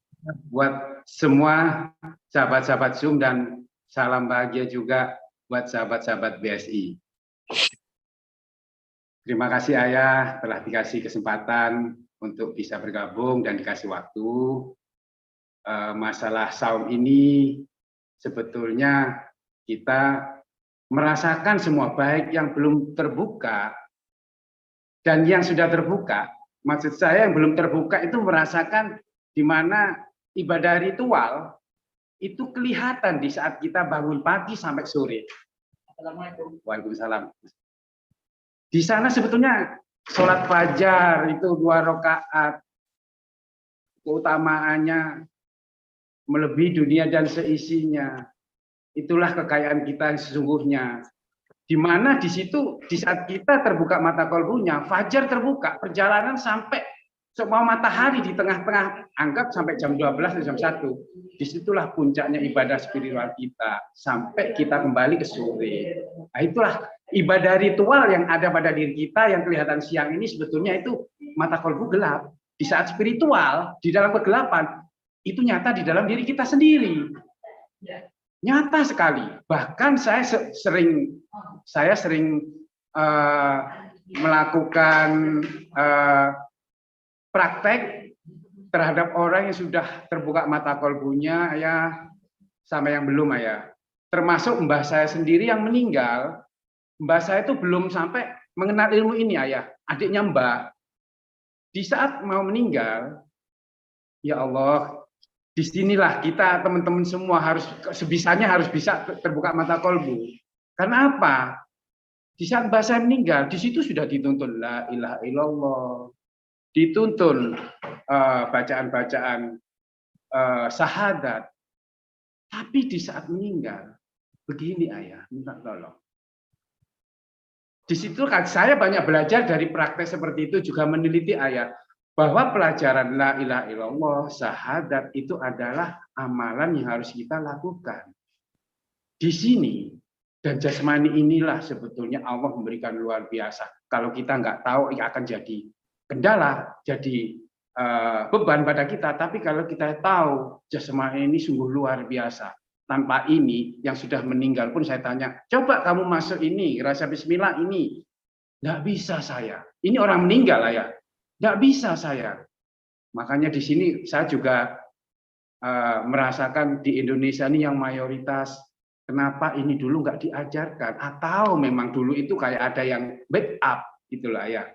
Buat semua sahabat-sahabat Zoom dan salam bahagia juga buat sahabat-sahabat BSI. Terima kasih Ayah telah dikasih kesempatan untuk bisa bergabung dan dikasih waktu. Masalah saum ini sebetulnya kita merasakan semua, baik yang belum terbuka dan yang sudah terbuka. Maksud saya yang belum terbuka itu merasakan di mana ibadah ritual itu kelihatan di saat kita bangun pagi sampai sore. Assalamualaikum. Waalaikumsalam. Di sana sebetulnya sholat fajar itu 2 rakaat, keutamaannya melebihi dunia dan seisinya. Itulah kekayaan kita sesungguhnya. Di mana di situ di saat kita terbuka mata kolbunya, fajar terbuka, perjalanan sampai semua matahari di tengah-tengah, anggap sampai jam 12 atau jam 1. Disitulah puncaknya ibadah spiritual kita sampai kita kembali ke sore. Nah, itulah ibadah ritual yang ada pada diri kita yang kelihatan siang ini sebetulnya itu mata kolbu gelap. Di saat spiritual di dalam kegelapan itu nyata di dalam diri kita sendiri. Nyata sekali. Bahkan saya sering melakukan praktek terhadap orang yang sudah terbuka mata kolbunya, Ayah, sama yang belum, Ayah. Termasuk mbah saya sendiri yang meninggal. Mbah saya itu belum sampai mengenal ilmu ini, Ayah. Adiknya mbah. Di saat mau meninggal, ya Allah, disinilah kita teman-teman semua harus sebisanya harus bisa terbuka mata kolbu. Karena apa? Di saat Mbah saya meninggal, di situ sudah dituntun la ilaha illallah, dituntun bacaan-bacaan syahadat. Tapi di saat meninggal, begini ayah, minta tolong. Di situ kan saya banyak belajar dari praktek seperti itu, juga meneliti ayah, bahwa pelajaran la ilaha illallah, syahadat itu adalah amalan yang harus kita lakukan. Di sini, dan jasmani inilah sebetulnya Allah memberikan luar biasa. Kalau kita nggak tahu, ya akan jadi kendala, jadi beban pada kita. Tapi kalau kita tahu jasmani ini sungguh luar biasa. Tanpa ini, yang sudah meninggal pun saya tanya, coba kamu masuk ini, rasa bismillah ini. Nggak bisa saya. Ini orang meninggal lah ya. Nggak bisa saya. Makanya di sini saya juga merasakan di Indonesia ini yang mayoritas, kenapa ini dulu nggak diajarkan? Atau memang dulu itu kayak ada yang backup, itulah ya.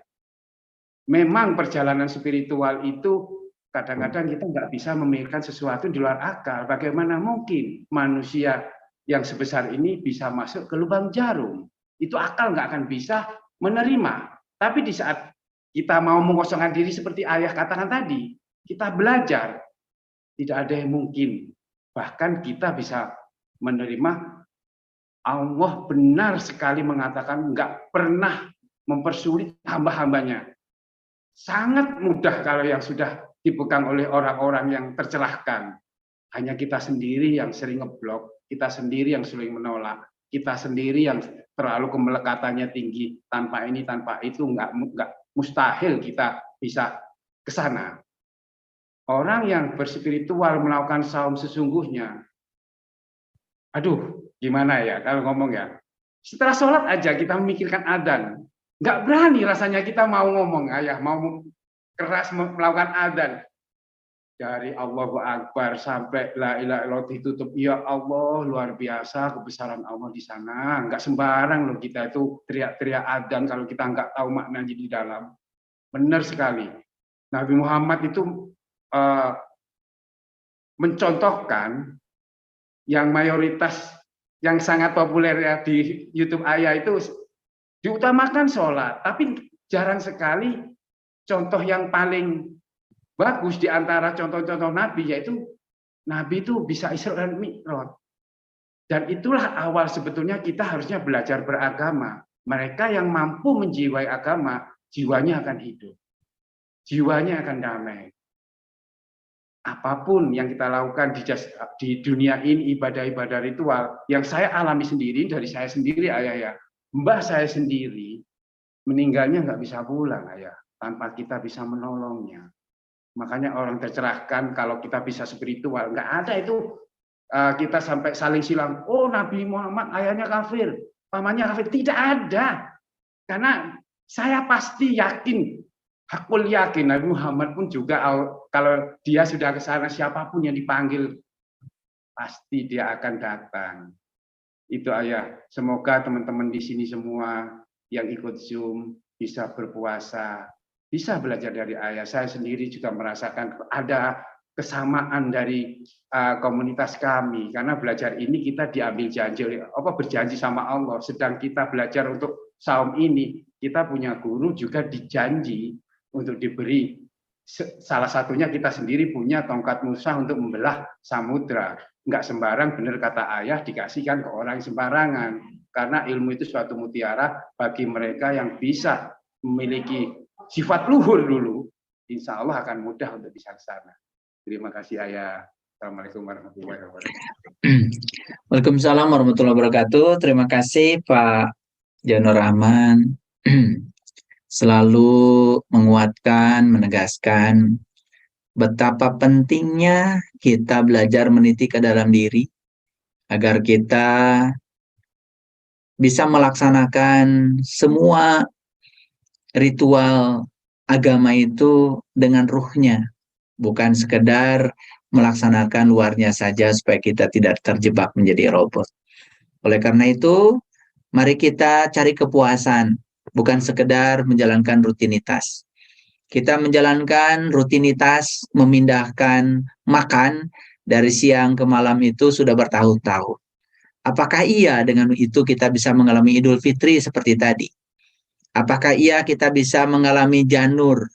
Memang perjalanan spiritual itu kadang-kadang kita nggak bisa memikirkan sesuatu di luar akal. Bagaimana mungkin manusia yang sebesar ini bisa masuk ke lubang jarum? Itu akal nggak akan bisa menerima. Tapi di saat kita mau mengosongkan diri seperti ayah katakan tadi, kita belajar, tidak ada yang mungkin. Bahkan kita bisa menerima. Allah benar sekali mengatakan nggak pernah mempersulit hamba-hambanya. Sangat mudah kalau yang sudah dipegang oleh orang-orang yang tercelahkan. Hanya kita sendiri yang sering ngeblok, kita sendiri yang sering menolak, kita sendiri yang terlalu kemelekatannya tinggi. Tanpa ini, tanpa itu nggak mustahil kita bisa ke sana. Orang yang berspiritual melakukan saum sesungguhnya, aduh, gimana ya kalau ngomong ya. Setelah sholat aja kita memikirkan adzan. Nggak berani rasanya kita mau ngomong, ayah, mau keras melakukan adzan. Dari Allahu Akbar sampai la ilaha illallah ditutup. Ya Allah, luar biasa kebesaran Allah di sana. Nggak sembarang loh kita itu teriak-teriak adzan kalau kita nggak tahu maknanya di dalam. Benar sekali. Nabi Muhammad itu mencontohkan yang mayoritas yang sangat populer ya di YouTube ayah itu diutamakan sholat, tapi jarang sekali contoh yang paling bagus di antara contoh-contoh Nabi, yaitu Nabi itu bisa Isra dan Mi'raj. Dan itulah awal sebetulnya kita harusnya belajar beragama. Mereka yang mampu menjiwai agama, jiwanya akan hidup, jiwanya akan damai. Apapun yang kita lakukan di dunia ini, ibadah-ibadah ritual, yang saya alami sendiri, dari saya sendiri ayah ya, mbah saya sendiri, meninggalnya nggak bisa pulang ayah, tanpa kita bisa menolongnya. Makanya orang tercerahkan kalau kita bisa spiritual, nggak ada itu kita sampai saling silang, oh Nabi Muhammad ayahnya kafir, pamannya kafir, tidak ada. Karena saya pasti yakin, hakul yakin Nabi Muhammad pun juga kalau dia sudah ke sana siapapun yang dipanggil pasti dia akan datang. Itu ayah. Semoga teman-teman di sini semua yang ikut Zoom bisa berpuasa, bisa belajar dari ayah. Saya sendiri juga merasakan ada kesamaan dari komunitas kami karena belajar ini kita diambil janji, berjanji sama Allah. Sedang kita belajar untuk saum ini, kita punya guru juga dijanji untuk diberi, salah satunya kita sendiri punya tongkat Musa untuk membelah samudra. Enggak sembarang, benar kata ayah, dikasihkan ke orang sembarangan. Karena ilmu itu suatu mutiara bagi mereka yang bisa memiliki sifat luhur dulu, insya Allah akan mudah untuk bisa ke sana. Terima kasih ayah. Assalamualaikum warahmatullahi wabarakatuh. Waalaikumsalam warahmatullahi wabarakatuh. Terima kasih Pak Jono Rahman. Selalu menguatkan, menegaskan betapa pentingnya kita belajar meniti ke dalam diri agar kita bisa melaksanakan semua ritual agama itu dengan ruhnya, bukan sekedar melaksanakan luarnya saja supaya kita tidak terjebak menjadi robot. Oleh karena itu, mari kita cari kepuasan, bukan sekedar menjalankan rutinitas. Kita menjalankan rutinitas memindahkan makan dari siang ke malam itu sudah bertahun-tahun. Apakah iya dengan itu kita bisa mengalami Idul Fitri seperti tadi? Apakah iya kita bisa mengalami janur?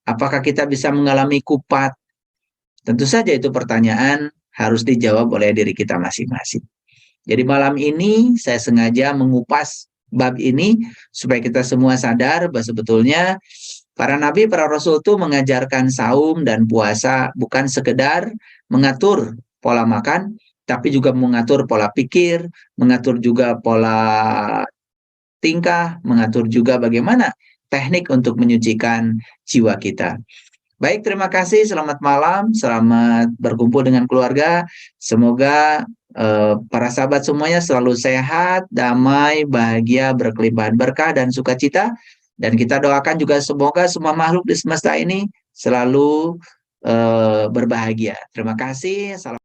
Apakah kita bisa mengalami kupat? Tentu saja itu pertanyaan harus dijawab oleh diri kita masing-masing. Jadi malam ini saya sengaja mengupas bab ini supaya kita semua sadar bahwa sebetulnya para nabi, para rasul itu mengajarkan saum dan puasa bukan sekedar mengatur pola makan, tapi juga mengatur pola pikir, mengatur juga pola tingkah, mengatur juga bagaimana teknik untuk menyucikan jiwa kita. Baik, terima kasih. Selamat malam, selamat berkumpul dengan keluarga. Semoga para sahabat semuanya selalu sehat, damai, bahagia, berkelimpahan berkah dan sukacita. Dan kita doakan juga semoga semua makhluk di semesta ini selalu berbahagia. Terima kasih. Salam.